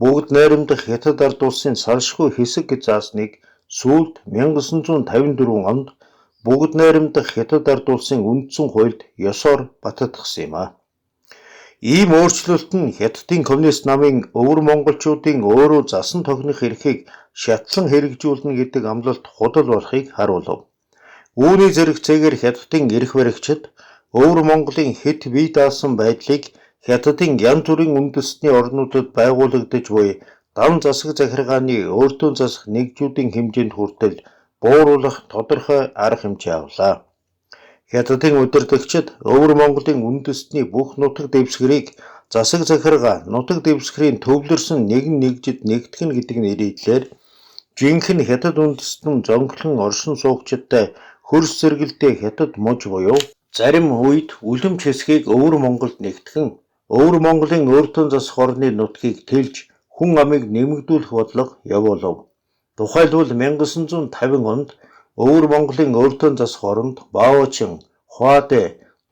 бүгд найрамдах Хятад ард улсын салшгүй хэсэг гэж заасныг сүүлд 1954 онд бүгд найрамдах Хятад ард улсын үндсэн хуульд ёсоор баттгсан юм. Ийм өөрчлөлт нь Хятадын коммунист намын Өвөр монголчуудын өөрөө засан тохиных эрхийг шатлан хэрэгжүүлнэ гэдэг амлалт худал болохыг харуулв. Үүний зэрэгцээгээр Хятадын эрх баригчид Өвөр Монголын хэд бие даасан байдлыг Хятадын янз бүрийн үндэстний орнуудад байгуулагдаж буй дам засаг захиргааны өөртөө засах нэгжүүдийн хэмжээнд хүртэл бууруулах тодорхой арга хэмжээ авлаа. Хятадын удирдагчид Өвөр Монголын үндэстний бүх нутаг дэвсгэрийг засаг захиргаа нутаг дэвсгэрийн төвлөрсөн нэгэн нэгжид нэгтгэн гэдэг нэрийдлээр жинхэнэ Хятад үндэстэн зонхлон оршин суугчдтай хөрс зэрэгэлдээ Хятад муж буюу зарим үед үлэмж хэсгийг Өвөр Монголд нэгтгэн Өвөр Монголын өөртөө засах орны нутгийг тэлж хүн амыг нэмэгдүүлэх бодлого явуулав. Тухайлбал 1950 онд Өвөр Монголын өөртөө засах оронд Баочин, Хуадэ,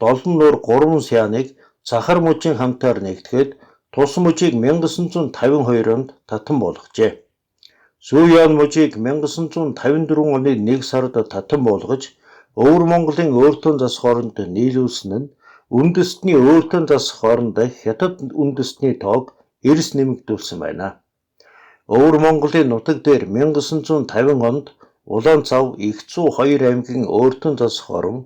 Долон нуур 3 сяныг Цахар мужийн хамтаар нэгтгэхэд тус мужийг 1952 онд татан болгожээ. Сүүян мужийг 1954 оны 1 сард татан болгож Өвөр Монголын өөртөө засах хооронд нийлүүлсэн нь үндэстний өөртөө засах хооронд хятад үндэстний тоог эрс нэмэгдүүлсэн байна. Өвөр Монголын нутаг дээр 1950 онд Улаанцав Игцүү хоёр аймгийн өөртөө засах орон,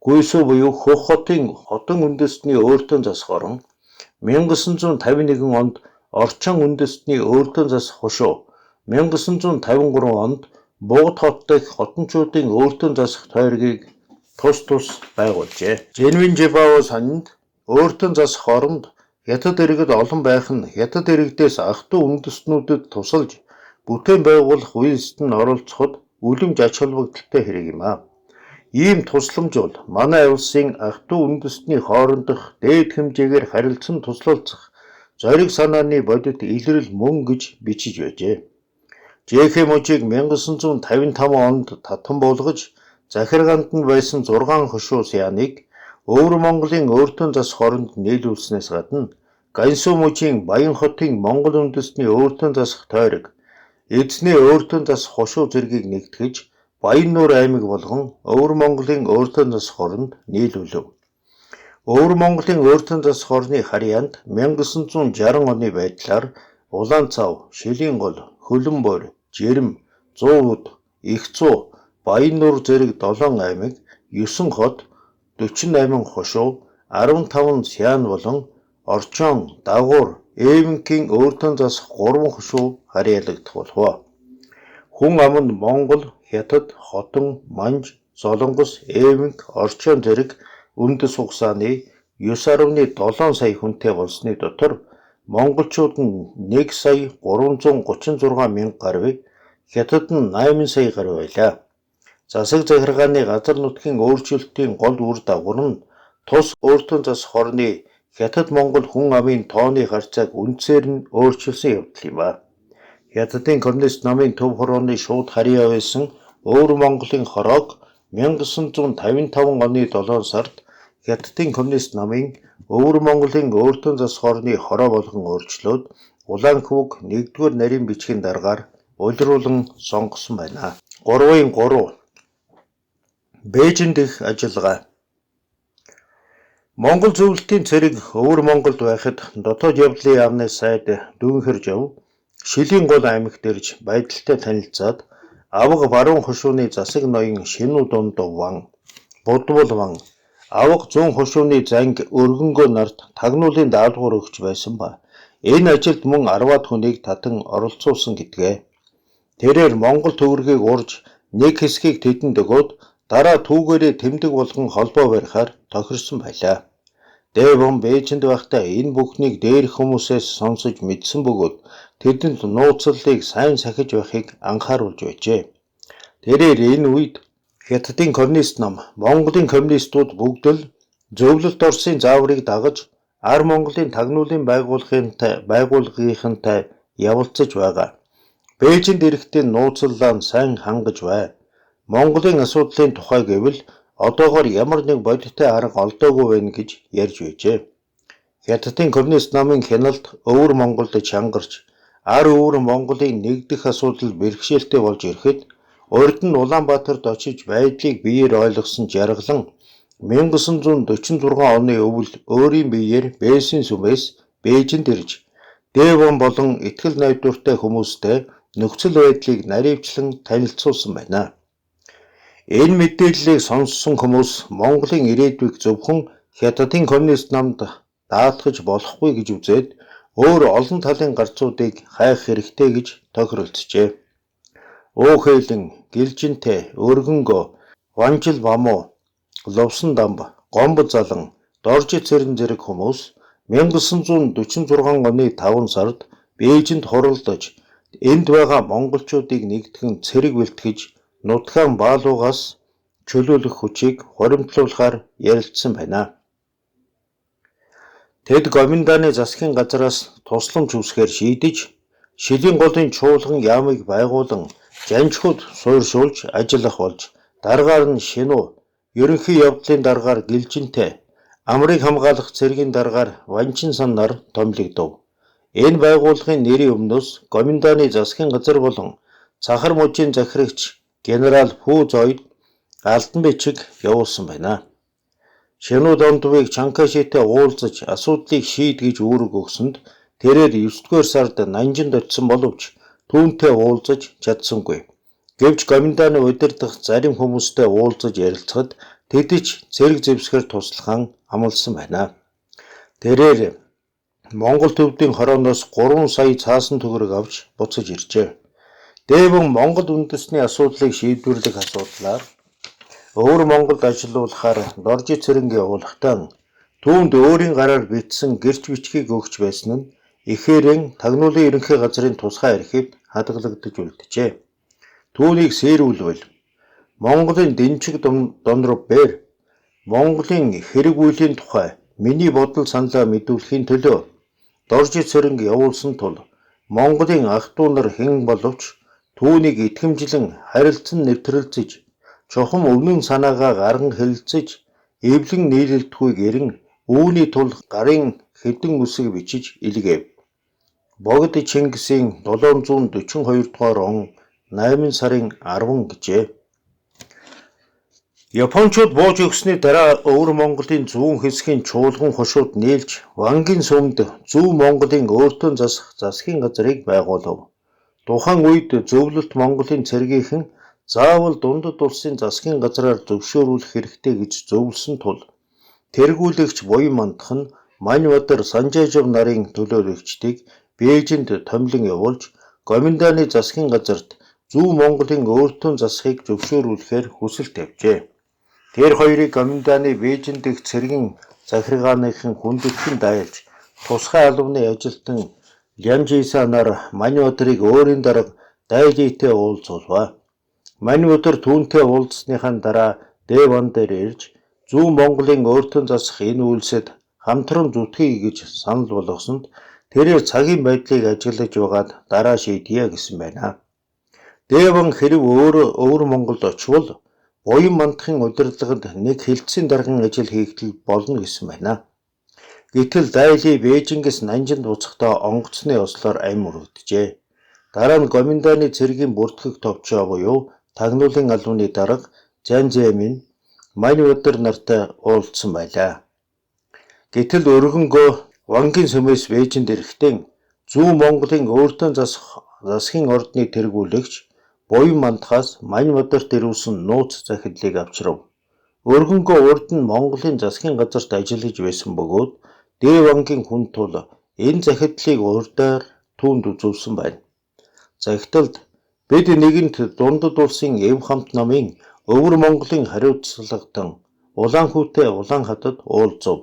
Гүйсүү буюу Хөх хотын хотон үндэстний өөртөө засах орон, 1951 онд Орчин үндэстний өөртөө засах хошуу, 1953 онд Бугад хот дэх хотончуудын өөртөө засах тойргийг тус байгуулжээ. Женевин Жибао санд өөртөө засах оронд хятад иргэд олон байх нь хятад иргэдээс ах トゥ үндэстнүүдэд тусалж бүтээн байгуулах үйлсэд нь оролцоход үлэмж ач холбогдолтой хэрэг юм а. Ийм тусламж бол манай улсын ах トゥ үндэстний хоорондох дээд хэмжээгээр харилцан туслалцах зориг санааны бодит илрэл мөн гэж бичиж байжээ. ЖК мужийг 1955 онд татан болгож захиргаанд нь байсан 6 хошуу сяныг Өвөр Монголын өөртөө засах хооронд нийлүүлснээс гадна Гансү мужийн Баян хотын Монгол үндэстний өөртөө засах тойрог, эзний өөртөө засах хошуу зэргийг нэгтгэж Баяннуур аймаг болгон Өвөр Монголын өөртөө засах хооронд нийлүүлв. Өвөр Монголын өөртөө засах орны харьяанд 1960 оны байдлаар Улаанцав, Шилэнгол, Хөлбөмбөр, Жирэм, Зууд, Игцүү, Баяннуур зэрэг 7 аймаг, 9 хот, 48 хошуу, 15 сян болон Орчон, Дагуур, Эвенкийн өөртөө засах 3 хошуу харьяалагдах болов. Хүн аманд Монгол, Хятад, Хотон, Манж, Солонгос, Эвенк, Орчон зэрэг үндэс хугацааны 9.7 сая хүнтэй болсны дотор монголчууд нь 1 сая 336 мянга гаруй, хятад нь 8 сая гаруй байлаа. Засаг захиргааны газар нутгийн өөрчлөлтийн гол үр дагавар нь тус өөртөө засах орны хятад Монгол хүн амын тооны харьцааг үндсээр нь өөрчилсөн явдал юм а. Хятадын коммунист намын төв хорооны шууд харьяа байсан Өвөр Монголын хороог 1955 оны 7 сард Хятадын коммунист намын Өвөр Монголын өөртөө засах орны хороо болгон өөрчлөөд Улаанхөвөг 1-р нарийн бичгийн дараагаар улируулан сонгосон байна. 3-3 Бээжин дэх ажиллагаа. Монгол зөвлөлтийн цэрэг Өвөр Монголд байхад дотоод явдлын яамны сайд Дүүнхэр Жав Шилэнгол аймагт ирж байдалтай танилцаад авга баруун хошууны засаг ноён Шинүү дунд Ван, Будвал Ван, авга зүүн хошууны занг Өргөнгөө нарт тагнуулын даалгавар өгч байсан ба энэ ажилд мөн 10-аад хүнийг татан оролцуулсан гэдгээ. Тэрээр Монгол төгрөгийг урж нэг хэсгийг тэдэнд өгөөд дараа түүгээрээ тэмдэг болгон холбоо барихаар тохирсон байлаа. Дэвон Бээжинд байхдаа энэ бүхнийг дээрх хүмүүсээс сонсож мэдсэн бөгөөд тэдэнд нууцлалыг сайн сахиж байхыг анхааруулж байжээ. Тэрээр энэ үед Хятадын коммунист нам Монголын коммунистууд бүгд л зөвлөлт Оросын зааврыг дагаж Ар Монголын тагнуулын байгууллагынхантай явуулцаж байгаа. Бээжинд ирэхдээ нууцлалаа сайн хангаж бай. Монголын асуудлын тухай гэвэл одоогоор ямар нэг бодиттой арга олдоогүй байна гэж ярьж байжээ. Хятадын коммунист намын хяналт Өвөр Монголд чангарч Ар Өвөр Монголын нэгдэх асуудал бэрхшээлтэй болж ирэхэд урд нь Улаанбаатарт очиж байдлыг биеэр ойлгосон жаргалан 1946 оны өвөл өөрийн биеэр Бээсийн сүмээс Бээжинд ирж Дэвон болон итгэл найдвартай хүмүүстэй нөхцөл байдлыг наривчлан танилцуулсан байна. Энэ мэдээллийг сонссон хүмүүс Монголын ирээдүйг зөвхөн Хятадын коммунист намд даатгаж болохгүй гэж үзээд өөр олон талын гарцуудыг хайх хэрэгтэй гэж тохиролцжээ. Өөхөйлөн, Гэлжинтэй, Өргөнгөө, Ванжил Бамуу, Ловсон дамб, Гомбо залан, Доржид цэрэн зэрэг хүмүүс 1946 оны 5 сард Бээжинд хуралдаж энд байгаа монголчуудыг нэгтгэн цэрэг бэлтгэж нутгаан баалуугаас чөлөөлөх хүчийг хуримтлуулахаар ярилцсан байна. Тэд Гоминдааны засгийн газраас тусламж хүсгээр шийдэж Шилэнголын чуулган яамыг байгуулан жанчхуд суурьшуулж ажиллах болж дараагаар нь Шинүү ерөнхий явдлын дараагаар Гэлжинтэй Амрыг хамгаалах цэргийн дараагаар Ванчин сан нар томилогдов. Энэ байгууллагын нэрийн өмнөөс Гоминдааны засгийн газар болон Цахар мужийн захирагч генерал Пүү Зоёд Галдан бичиг явуулсан байна. Шөнүүд ондвыг Чанкашитэй уулзаж асуудлыг шийдгэж үүрэг өгсөнд тэрээр 9-р сард Нанжинд очисон боловч түүнтэй уулзаж чадсангүй. Гэвч Гоминданы удирдах зарим хүмүүстэй уулзаж ярилцахад тэд ч цэрэг зэвсгэр туслахын амласан байна. Тэрээр Монгол төвдийн хорооноос 3 сая цаасан төгрөг авч буцаж иржээ. Дэвэн Монгол үндэсний асуудлыг шийдвэрлэх асуудлаар Өвөр Монголд ажиллуулахаар Доржид цэрэнгээ явуулахдаа түүнд өөрийн гараар бичсэн гэрч бичгийг өгч байсан нь ихээрэн Тагнуулын ерөнхий газрын тусгай архивд хадгалагдаж үлджээ. Түүнийг сэрүүлвэл Монголын дэнчиг донров бээр Монголын хэрэг үеийн тухай миний бодол саналаа мэдүүлэхийн төлөө Доржид цэрэнг явуулсан тул Монголын ах トゥ нар хэн боловч түүнийг итгэмжлэн харилцан нэвтрэлцэж чухам өмнө санаагаа гарган хэлэлцэж эвлэн нийлэлтгүй гэрэн үүний тул гарын хэдэн үсэг бичиж илгээв. Богд Чингисийн 742 дугаар он 8 сарын 10 гэжээ. Япончууд бууж өгсөний дараа Өвөр Монголын зүүн хэсгийн чуулган хошууд нээлж Вангийн сүмд Зүүн Монголын өөртөө засах засгийн газрыг байгуулав. Тухайн үед зөвлөлт Монголын цэргийнхэн заавал дундад улсын засгийн газраар зөвшөөрүүлэх хэрэгтэй гэж зөвлөсөн тул тэргүүлэгч буян мандах нь Маньбатар Санжаажав нарын төлөөлөгчдийг Бээжинд томилон явуулж Гоминданы засгийн газарт Зүүн Монголын өөртөө засахыг зөвшөөрүүлэхээр хүсэл тавьжээ. Тэр хоёрыг Гоминданы Бээжин дэх цэргийн захиргааныхан хүндэтгэн дайлж тусгай албаны ажилтан Лянжиса нар Маньбатарыг өөрийн дарга Дайлийтэй уулзуулваа. Маньбатар түүнтэй уулзсныхаа дараа Дэван дээр ирж Зүүн Монголын өөртөө засах энэ үйлсэд хамтран зүтгэе гэж санал болгосонд тэрээр цагийн байдлыг ажиглаж байгаад дараа шийдье гэсэн байна. Дэван хэрэг Өвөр Монголд очивол буян мандахын удирдлагад нэг хилцээний дарган ажил хийгдэл болно гэсэн байна. Гэтэл Дайли Бээжингээс Нанжинд буцахдаа онгоцны ослоор амь өргөджээ. Дараа нь Гоминданы цэргийн бүртгэх товчоо буюу Тагнуулын албаны дарга Жанжээмин Маньбатар нартай уулзсан байлаа. Гэтэл өргөнгөө Вангийн сүмээс Бээжинд ирэхдээ Зүүн Монголын өөртөө засгийн ордны тэргүүлэгч буян мандахаас Маньбатарт ирүүлсэн нууц захидлыг авчрав. Өргөнгөө урд нь Монголын засгийн газарт ажиллаж байсан бөгөөд Дэвангийн хүн тул энэ захидлыг урдаар түүнд үзүүлсэн байна. Захидалд бид нэгэнт дундад улсын эв хамт намын Өвөр Монголын хариуцлагадан Улаанхүүтэй Улаанхатад уулзав.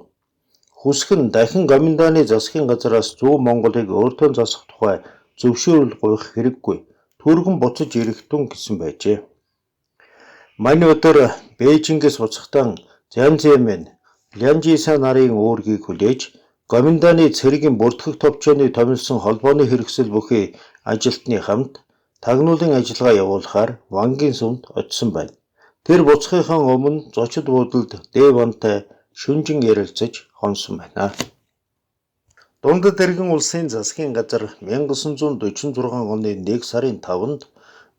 Хүсэх нь дахин Гоминданы засгийн газраас Зүүн Монголыг өөртөө засах тухай зөвшөөрөл гуйх хэрэггүй. Түргэн буцаж ирэх тун гэсэн байжээ. Маньбатар Бээжингээс буцахдаа Жанжээмин Лянжиса нарын уургийг хүлээж Гоминданы цэргийн бүртгэх товчооны томилсон холбооны хэрэгсэл бүхий ажилтны хамт Тагнуулын ажиллагаа явуулахаар Вангийн сүмд очисон байна. Тэр буцахын өмнө зочид буудалд Дэвантай шүнжин ярилцаж хонсон байна. Дундад иргэн улсын засгийн газар 1946 оны 1 сарын 5-нд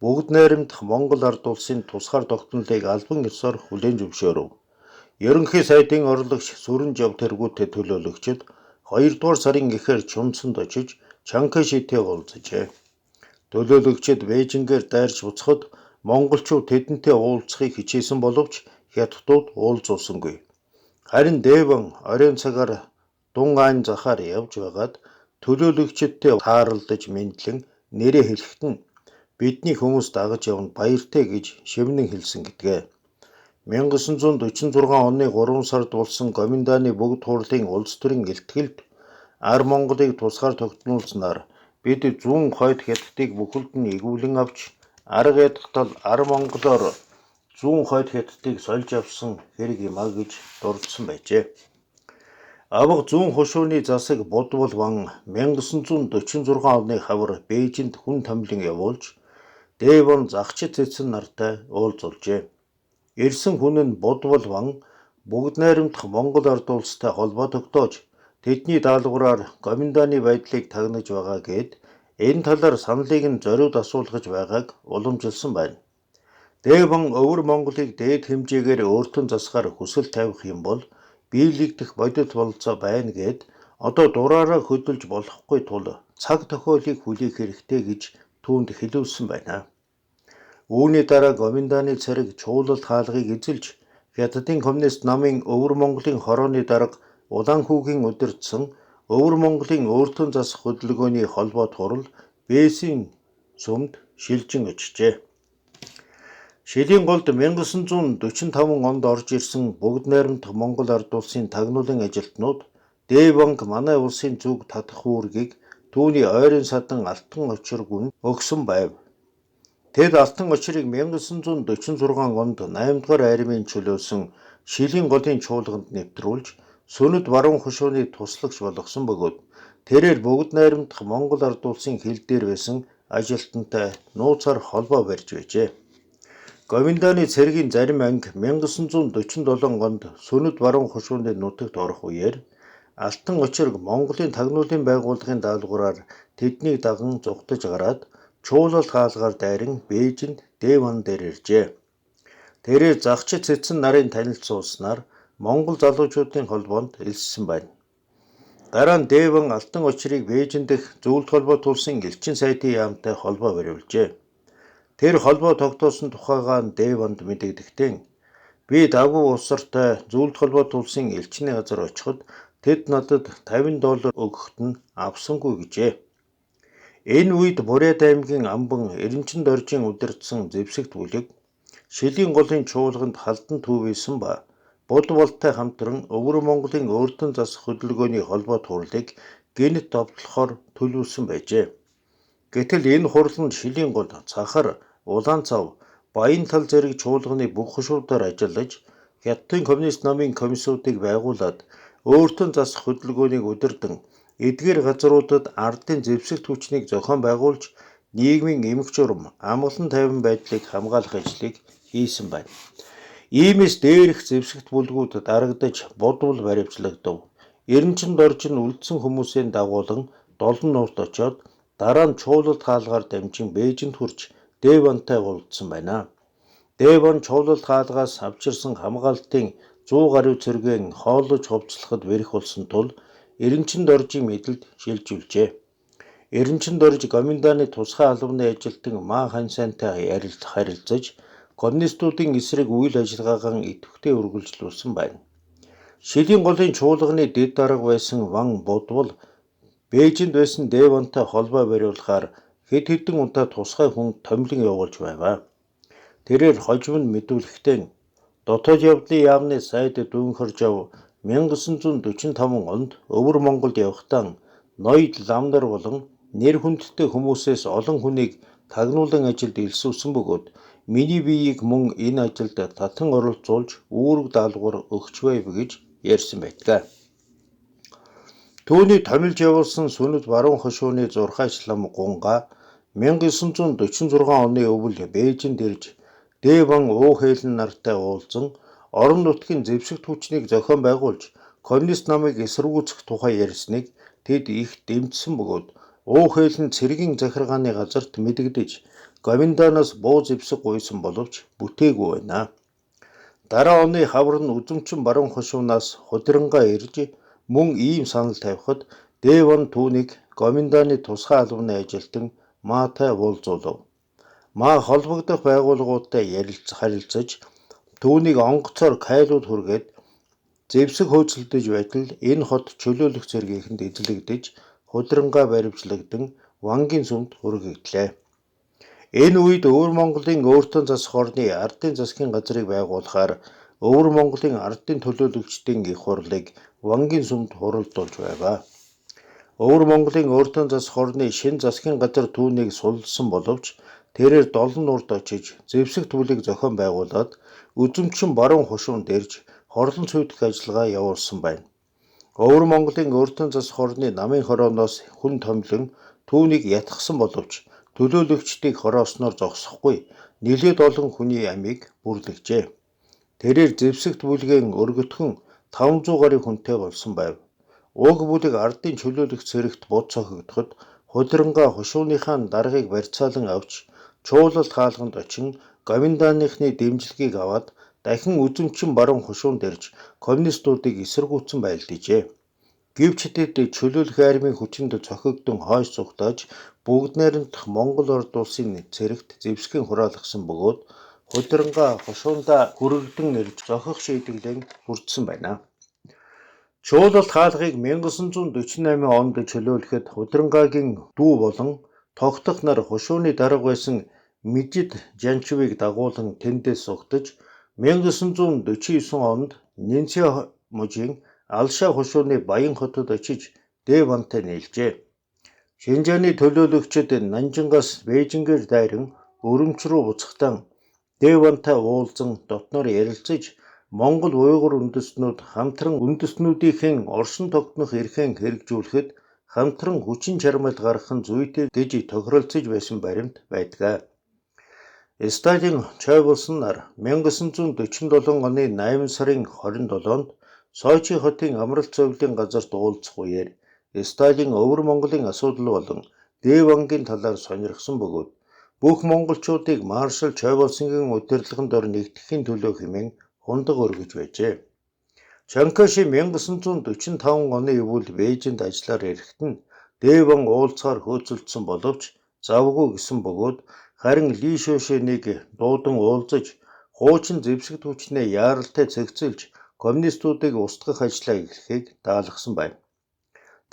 бүгд найрамдах Монгол ард улсын тусгаар тогтнолыг албан ёсоор хүлээн зөвшөөрөв. Ерөнхий сайдын орлогч Сүрэн-Жав тэргүүтээ төлөөлөгчд 2 дугаар сарын эхээр Чумцанд очиж Чанкашитэй уулзжээ. Төлөөлөгчд Бээжингээр дайрч буцахад монголчууд тэдэнтэй уулзахыг хичээсэн боловч хятадууд уулзуулсангүй. Харин Дэван оройн цагаар Дун айн захаар явж байгаад төлөөлөгчдтэй тааралдаж мэдлэн нэрээ хэлэхэд нь бидний хүмүүс дагаж явна баяртай гэж шивнэн хэлсэн гэдгээ. 1946 оны 3 сард болсон Гоминданы бүгд хурлын улс төрийн илтгэлд Ар Монголыг тусгаар тогтнуулснаар бид зүүн хойд хятадыг бүхэлд нь эгүүлэн авч арга ядахтал Ар Монголоор зүүн хойд хятадыг сольж авсан хэрэг юмаа гэж дурдсан байжээ. Авга зүүн хошууны засаг Будвал Ван 1946 оны хавар Бээжинд хүн томилон явуулж Дэван Загчид цэцэн нартай уулзуулжээ. Ирсэн хүн нь Будвал Ван бүгд найрамдах Монгол ард улстай холбоо тогтоож тэдний даалгавраар Гоминданы байдлыг тагнаж байгаа гэд энэ талаар саналыг нь зориуд асуулгаж байгааг уламжилсан байна. Дээван өвөр Монголыг дээд хэмжээгээр өөртөө засахаар хүсэл тавих юм бол биелэгдэх бодит бололцоо байна гэд одоо дураараа хөдөлж болохгүй тул цаг тохиолыг хүлээх хэрэгтэй гэж түүнд хэлүүлсэн байна. Үүний дараа Гоминдааны цариг чуулал хаалгыг эзэлж Хятадын коммунист намын өвөр Монголын хорооны дарга Улаанхүүгийн удирдсан өвөр Монголын өөртөө засах хөдөлгөөний холбоо турал Бээсийн сүмд шилжин очжээ. Шилийн голд 1945 онд орж ирсэн бүгд найрамдах Монгол ард улсын тагнуулын ажилтнууд Дээванг манай улсын зүг татах үүргийг түүний ойрын садан Алтан очир гүн өгсөн байв. Тэд Алтан очирыг 1946 онд 8 дугаар армийн чөлөөсөн Шилийн голын чуулганд нэвтрүүлж сүнэд баруун хушууны туслагч болгосон бөгөөд тэрээр бүгд найрамдах Монгол ард улсын хил дээр байсан ажилтнтай нууцаар холбоо барьж байжээ. Гоминдааны цэргийн зарим анги 1947 онд сүнэд баруун хушууны нутагт орох үеэр Алтан очирг Монголын тагнуулын байгууллагын даалгавраар тэднийг даган зугтаж гараад чуулал хаалгаар дайран Бээжинд Дээван дээр иржээ. Тэрээр загчид цэцэн нарын танилцуулснаар Монгол залуучуудын холбоонд элссэн байна. Дараа нь Дээван Алтан очирыг Бээжин дэх зөвлөлт холбоо тулсан элчин сайдын яамтай холбоо бариулжээ. Тэр холбоо тогтоосон тухайгаа Дээванд мэдэгдэхдээ би дагуу усартай зөвлөлт холбоо тулсан элчний газар очиход тэд надад $50 өгөхөд нь авсангүй гэжээ. Энэ үед Бурайд аймгийн Амбан Эренчин доржийн удирдсан зэвсэгт бүлэг Шилийн голын чуулганд халдан түүвэсэн ба Буд болтой хамтран өвөр Монголын өөртөө засах хөдөлгөөний холбоо турлыг гэнэт довтлохоор төлөвлөсөн байжээ. Гэтэл энэ хурланд Шилийн гол, Цахар, Улаанцав, Баян тал зэрэг чуулганы бүх хушуудаар ажиллаж Хятадын коммунист намын комиссуудыг байгуулад өөртөө засах хөдөлгөөнийг удирдан эдгээр газруудад ардын зэвсэгт хүчнийг зохион байгуулж нийгмийн эмх журам, амгалан тайван байдлыг хамгаалах ажлыг хийсэн байна. Иймээс дээрх зэвсэгт бүлгүүд дарагдаж бодвол баривчлагдав. Эренчин доржин үлдсэн хүмүүсийн дагуулan Долон нуурт очоод дараа нь чуулалт хаалгаар дамжин Бээжинд хүрч Дээвантай уулзсан байна. Дээван чуулалт хаалгаас авчирсан хамгаалтын 100 гаруй цэргийн хооллож хувцлахад бэрх болсон тул Эренчин доржийн мэдэлд шилжүүлжээ. Эренчин дорж Гоминдааны тусгай албаны ажилтан Маа Хансайнтай харилцаж коммунистуудын эсрэг үйл ажиллагаагаа идэвхтэй үргэлжлүүлсэн байна. Шилийн голын чуулганы дэд дарга байсан Ван Будвал Бээжинд байсан Дээвантай холбоо бариулахаар хэд хэдэн удаа тусгай хүнд томилон явуулж байваа. Тэрээр хожим нь мэдүүлэхдээ дотоод явдлын яамны сайд Дүүнхэржав 1945 онд өвөр Монголд явахдаа ноёд ламнар болон нэр хүндтэй хүмүүсээс олон хүнийг тагнуулан ажилд элсүүлсэн бөгөөд миний биеийг мөн энэ ажилд татан оролцуулж үүрэг даалгавар өгч байв гэж ярьсан байдаг. Түүний томилж явуулсан сүнэд баруун хошууны зурхаачлам гунга 1946 оны өвөл Бээжинд ирж Дээван Уухээлэн нартай уулзан орон нутгийн зэвсэгт хүчнийг зохион байгуулж коммунист намыг эсэргүүцэх тухай ярьсныг тэд их дэмжсэн бөгөөд Уухээлэн цэргийн захиргааны газарт мэдэгдэж Гоминдаанаас буу зэвсэг гуйсан боловч бүтээгүй байна. Дараа оны хавар нь үзэмчин баруун хошуунаас худрангаа ирж мөн ийм санал тавихад Дээван түүнийг Гоминдааны тусгай албаны ажилтан Маатай уулзуулав. Маа холбогдох байгууллагуудтай харилцаж түүнийг онгоцоор кайлууд хүргээд зэвсэг хөөцөлдөж байтал энэ хот чөлөөлөх цэргийнхэнд эзлэгдэж худрангаа баривчлагдан Вангийн сүмд хүргэглээ. Энэ үед өвөр Монголын өөртөө засах орны ардын засгийн газрыг байгуулахаар өвөр Монголын ардын төлөөлөгчдийн их хурлыг Вангийн сүмд хуралдуулж байваа. Өвөр Монголын өөртөө засах орны шин засгийн газар түүнийг суллсан боловч тэрээр Долон нуурт очиж зэвсэгт бүлэг зохион байгуулад үзэмчин баруун хушуунд ирж хорлон цүйдэх ажиллагаа явуулсан байна. Өвөр Монголын өөртөө засах орны намын хорооноос хүн томилон түүнийг ятгсан боловч төлөөлөгчдийг хороосноор зогсохгүй нэлээд олон хүний амийг бүрлэгжээ. Тэрээр зэвсэгт бүлгийн өргөтгөн 500 гаруй хүнтэй болсон байв. Уг бүлэг ардын чөлөөлөх цэрэгт бут цохигдоход худрангаа хушууныхаа даргаыг барьцаалан авч чуулалт хаалганд очин Гоминданыхны дэмжлэгийг аваад дахин үзэмчин баруун хушуунд ирж коммунистуудыг эсэргүүцсэн байлдажээ. Гэвч тэд чөлөөлөх армийн хүчинд цохигдсон хойш цугтааж бүгд найрамдах Монгол орд улсын цэрэгт зэвсгийн хураалгасан бөгөөд худрангаа хушуундаа хүрэгдэн ирж зохих шийдэглэн хүртсэн байна. Чуулалт хаалгыг 1948 онд чөлөөлөхөд Худрангагийн дүү болон тогтох нар хушууны дарга байсан Мижид Жанчвыг дагуулan тэндээс угтаж 1949 онд Нэнцэ мужийн Алшаа хушууны Баян хотод очиж Дэвантай нийлжээ. Шинжааны төлөөлөгчид Нанжингаас Бээжингээр дайран өрөмч рүү буцахдаа Дэвантай уулзан дотноор ярилцаж Монгол уйгур үндэстнүүд хамтран үндэстнүүдийнхэн Оршин тогтнох эрхээ хэрэгжүүлэхэд хамтран хүчин чармайл гаргах нь зүйтэй гэж тохиролцож байсан баримт байдаг. Сталин чойволсон нар 1947 оны 8 сарын 27-нд Сочи хотын амралт цовлын газарт уулзах үеэр Сталин Өвөр Монголын асуудал болон Дэвангийн талаар сонирхсон бөгөөд бүх монголчуудыг маршал Чойволсонгийн удирдлаганд ор нэгтгэхийн төлөө хэмээн хундаг өргөж байжээ. Чанкаши 1945 оны өвөл Бээжинд ажиллаар ирэхэд нь Дэван уулзахаар хөөцөлдсөн боловч завгүй гэсэн бөгөөд харин Ли Шошеныг дуудан уулзаж хуучин зэвсэгт хүчнээ яаралтай цэгцэлж коммунистуудыг устгах ажлаа эхлэхийг даалгасан байна.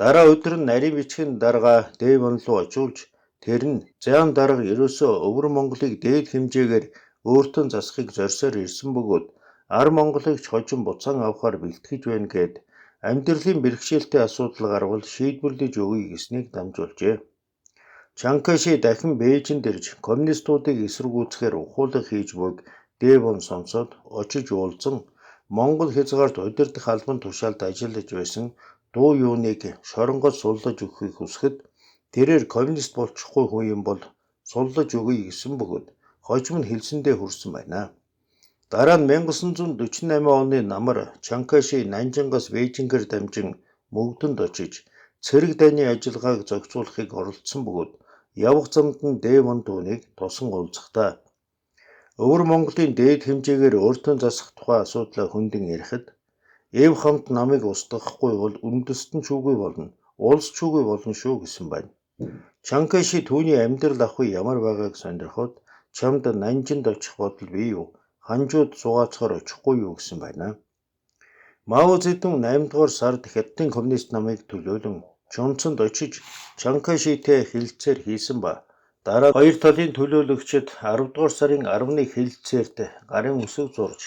Дараа өдөр нь нарийн бичгийн дарга Дэван руу очуулж тэр нь зан дарга ерөөсөө Өвөр Монголыг дээд хэмжээгээр өөртөө засахыг зорьсоор ирсэн бөгөөд Ар Монголыг ч хожин буцаан авахар бэлтгэж байна гэд амьдралын бэрхшээлтэй асуудал гарвал шийдвэрлэж өгье гэснийг дамжуулжээ. Чанкаши дахин Бээжинд ирж коммунистуудыг эсэргүүцэхээр ухуулга хийж буйг Дэван сонсоод очиж уулзан Монгол хязгаарт удирдах албан тушаалд ажиллаж байсан дуу юуныг шоронгоос суллаж өгөхийг хүсэхэд тэрээр коммунист болчихгүй хүн юм бол суллаж өгье гэсэн бөгөөд хожим нь хэлсэндээ хүрсэн байна. Дараа нь 1948 оны намар Чанкаши Нанжингаас Бээжингээр дамжин Мөгдөнд очиж цэрэг дайны ажиллагааг зохицуулахыг оролдсон бөгөөд явах замд нь Дэван түүнийг тусан уулзахдаа Өвөр Монголын дээд хэмжээгээр өөртөө засах тухай асуудлаа хүндэн ярихэд эв хамт намайг устгахгүй бол үндэстэн шүүгүй болно, улс шүүгүй болно шүү гэсэн байна. Чанкаши түүний амьдрал ахуй ямар байгааг сонирхоод чамд Нанжинд очих бодол бий юу? Ханжууд зугаацахаар очихгүй юу гэсэн байна. Мао Цзэдун 8 дугаар сард Хятадын коммунист намыг төлөөлөн Чунцанд очиж Чанкашитэй хэлэлцээр хийсэн ба дараа хоёр талын төлөөлөгчид 10 дугаар сарын 10-ны хэлэлцээрт гарын үсэг зурж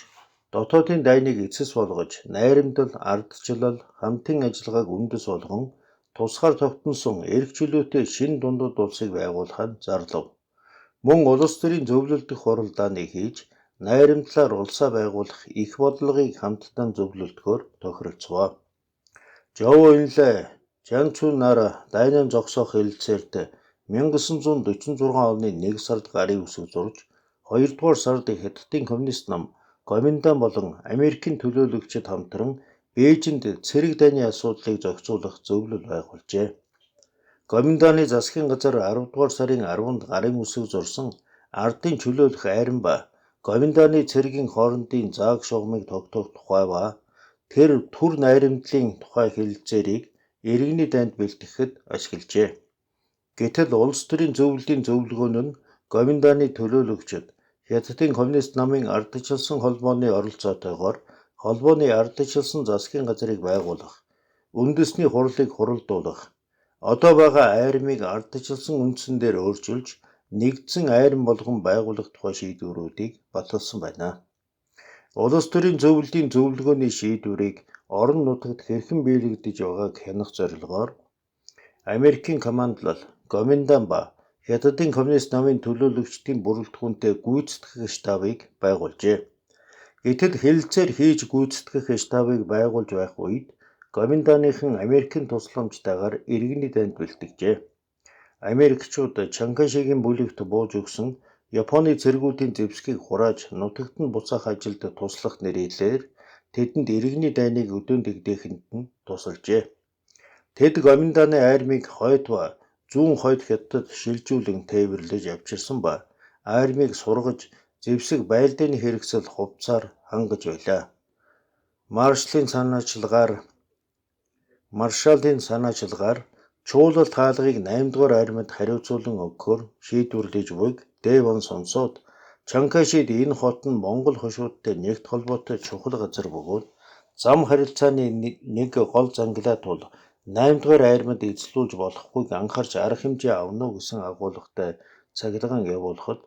дотоодын дайныг эцэс болгож найрамдал, ардчлал, хамтын ажиллагааг үндэс болгон тусгаар тогтносон эрх чөлөөтэй шинэ дундад улсыг байгуулахад зарлав. Мөн улс төрийн зөвлөлдөх хуралдааны хийж найрамдлаар улсаа байгуулах их бодлогыг хамтдаа зөвлөлдөхөөр тохиролцов. Жоо Инлэ Жанцу нар дайнан зогсоох хэлэлцээрт 1946 оны 1 сард гарын үсэг зурж 2 дугаар сард Хятадын коммунист нам Гоминдан болон Америкийн төлөөлөгчид хамтран Бээжинд цэрэг дайны асуудлыг зохицуулах зөвлөл байгуулжээ. Гоминданы засгийн газар 10 дугаар сарын 10-нд гарын үсэг зурсан ардын чөлөөлөх айран ба Гоминданы цэргийн хоорондын зааг шугамыг тогтоох тухай ба тэр түр найрамдлын тухай хэлэлцээрийг иргэний дайнд бэлтгэхэд ашиглажээ. Гэтэл улс төрийн зөвлөлийн зөвлөгөөн нь Гоминданы төлөөлөгчид Хятадын коммунист намын ардчилсан холбооны оролцоотойгоор холбооны ардчилсан засгийн газрыг байгуулах, үндэсний хурлыг хуралдуулах, одоо байгаа айрмыг ардчилсан үндсэн дээр өөрчилж нэгдсэн айран болгон байгуулах тухай шийдвэрүүдийг баталсан байна. Улс төрийн зөвлөлийн зөвлөгөөний шийдвэрийг орон нутагт хэрхэн биелэгдэж байгааг хянах зорилгоор Америкийн командлал, Гоминдан ба Хятадын коммунист намын төлөөлөгчдийн бүрэлдэхүүнтэй гүйцэтгэх штабыг байгуулжээ. Гэтэл хэлэлцээр хийж гүйцэтгэх штабыг байгуулж байх үед Гоминданыхан Америкийн тусламжтайгаар иргэний дайнд бэлтгэжээ. Америкчууд Чанкашигийн бүлэгт бууж өгсөн Японы цэргүүдийн зэвсгийг хурааж нутагт нь буцаах ажилд туслах нэрээр тэдэнд иргэний дайныг өдөөн дэгдээхэнд нь тусалжээ. Тэд Гоминданы айрмыг хойд ба зүүн хойд Хятадд шилжүүлэн тээвэрлэж авчирсан ба айрмыг сургаж зэвсэг байлдааны хэрэгсэл хувцаар хангаж байлаа. Маршалын санаачилгаар чуулалт хаалгыг 8 дугаар армид хариуцуулан өгөхөөр шийдвэрлэж буйг Дэвон сонсоод Чанкашид энэ хот нь Монгол хошуудтай нэгт холбоотой чухал газар бөгөөд зам харилцааны нэг гол зангилаа тул 8 дугаар армид эзлүүлж болохгүйг анхаарч арга хэмжээ авна уу гэсэн агуулгатай цахилгаан явуулахад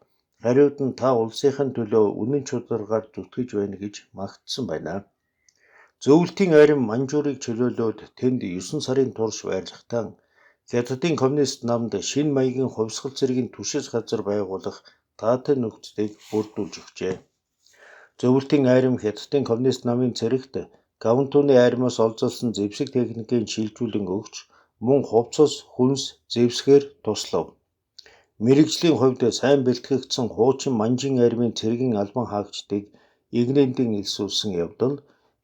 хариуд нь та улсынхын төлөө үнэн чудалгаар зүтгэж байна гэж магтсан байна. Зөвлөлтийн арим Манжуурыг чөлөөлөөд тэнд 9 сарын турш байрлахдаа Хятадын коммунист намд шинэ маягийн хувьсгал цэргийн түшиж газар байгуулах таатай нөхцөлийг бүрдүүлж өгчээ. Зөвлөлтийн арим Хятадын коммунист намын цэрэгт Гавантууны армиас олзолсон зэвсэг техникийн шилжүүлэн өгч мөн хувцас, хүнс, зэвсгээр туслав. Мэргэжлийн хувьд сайн бэлтгэгдсэн хуучин Манжин армийн цэргийн албан хаагчдыг игнэндэн элсүүлсэн явдал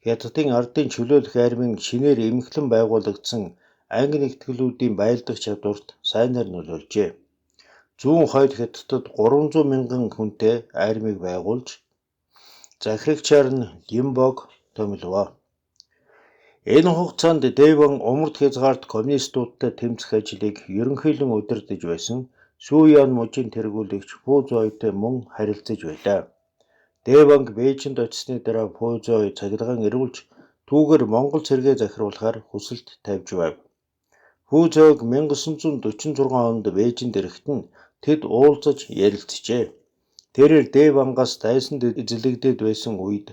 Хятадын ардын чөлөөлөх армийн шинээр эмхлэн байгуулагдсан анги нэгтгэлүүдийн байлдах чадварт сайнаар нөлөөлжээ. Зүүн хойд Хятадд 300 мянган хүнтэй армийг байгуулж захирагчаар нь Лимбог томилов. Энэ хугацаанд Дэвон умард хязгаарт коммунистуудтай тэмцэх ажлыг ерөнхийлөн удирдах байсан Сюян мужийн тэргүүлэгч Фу Зойтой мөн харилцаж байлаа. Дэвонг Бээжинд очсны дараа Фу Зой цахилгаан ирүүлж түүгээр Монгол цэргээ захируулахаар хүсэлт тавьж байв. Фу Зойг 1946 онд Бээжинд ирэхдээ тэд уулзаж ярилцжээ. Тэрээр Дэвонгоос дайсанд эзлэгдээд байсан үед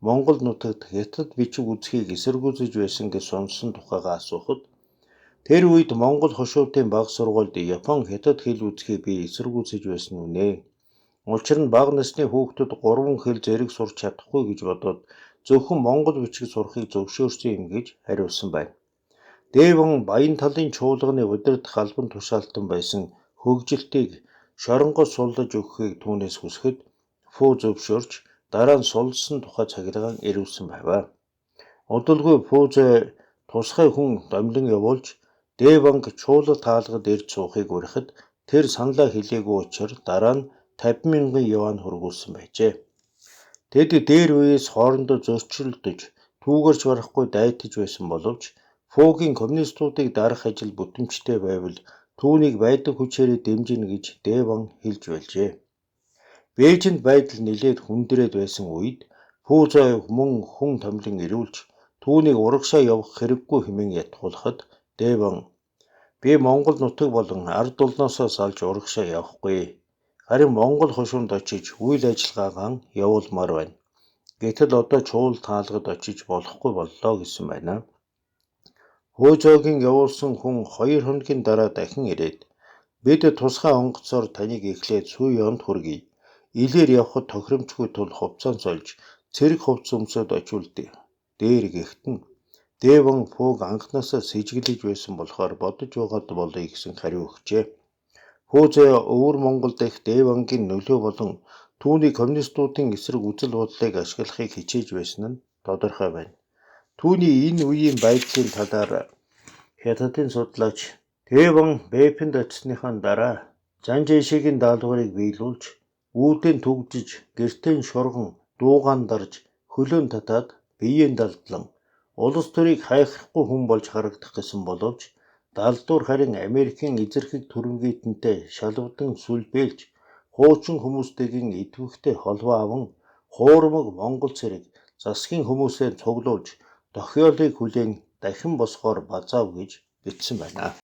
Монгол нутагт Хятад бичиг үзхийг эсэргүүцэж байсан гэж сонссон тухайгаа асуухад тэр үед Монгол хошуудын бага сургуульд Япон Хятад хэл үзхийг би эсэргүүцэж байсан үнэ. Учир нь бага насны хүүхдүүд 3 хэл зэрэг сурч чадахгүй гэж бодоод зөвхөн монгол бичиг сурахыг зөвшөөрсөн юм гэж хариулсан байна. Дэвон Баян талын чуулганы удирдах албан тушаалтан байсан хөгжилтийг шоронгоос суллаж өгөхийг түүнээс хүсэхэд Фу зөвшөөрч дараа нь суллсан тухай цахилгаан ирүүлсэн байв. Удалгүй Фу Зой тусгай хүн домлон явуулж Дэвонг чуулалт хаалгад ирж суухыг уриахад тэр саналаа хэлээгүй учраас дараа нь 50 мянган юань хөргүүлсэн байжээ. Тэд дээр үеэс хоорондоо зөрчилдөж түүгэрч барахгүй дайтаж байсан боловч Фугийн коммунистуудыг дарах ажил бүтэмжтэй байвал түүнийг байдаг хүчээрээ дэмжинэ гэж Дэвон хэлж байлжээ. Бээжинд байдал нэлээд хүндрээд байсан үед Фу Зой мөн хүн томлон ирүүлж түүнийг урагшаа явах хэрэггүй хэмээн ятгуулахад Дэвон би Монгол нутаг болон ард улноосоо салж урагшаа явахгүй. Харин Монгол хошуунд очиж үйл ажиллагаагаа явуулмаар байна. Гэтэл одоо чуулалт хаалгад очиж болохгүй боллоо гэсэн байна. Фу Зойгийн явуулсан хүн 2 хоногийн дараа дахин ирээд бид тусгай онгоцоор таныг эхлээд Сюянд хүргэе. Илээр явхад тохиромжгүй тул хувцаан сольж цэрэг хувцс өмсөд очилд дээр гихтэн Дэвон Фуг анхнаасаа сэжиглэж байсан болохоор бодож байгаад болъё гэсэн хариу өгчээ. Фу Зой өвөр Монгол дахь Дэвонгийн нөлөө болон түүний коммунистуудын эсрэг үзэл бодлыг ашиглахыг хичээж байсан нь тодорхой байна. Түүний энэ үеийн байдлын талаар Хятадын судлаач Дэвон Бээпинд очсныхаа дараа Жанжэшигийн даалгаврыг биелүүлж үүдэн түгжиж гэртэн шурган дуугаан дарж хөлөөн татаад биеийн далдлан улс төрийг хайхрахгүй хүн болж харагдах гэсэн боловч далдуур харин Америкийн эзэрхэг түрэмгийтэнтэй шалвдан сүлбэлж хуучин хүмүүстэйгийн идэвхтэй холбоо аван хуурмаг Монгол цэрэг засгийн хүмүүсээ цуглуулж дохиолыг хүлээн дахин босгоор базаав гэж бичсэн байна.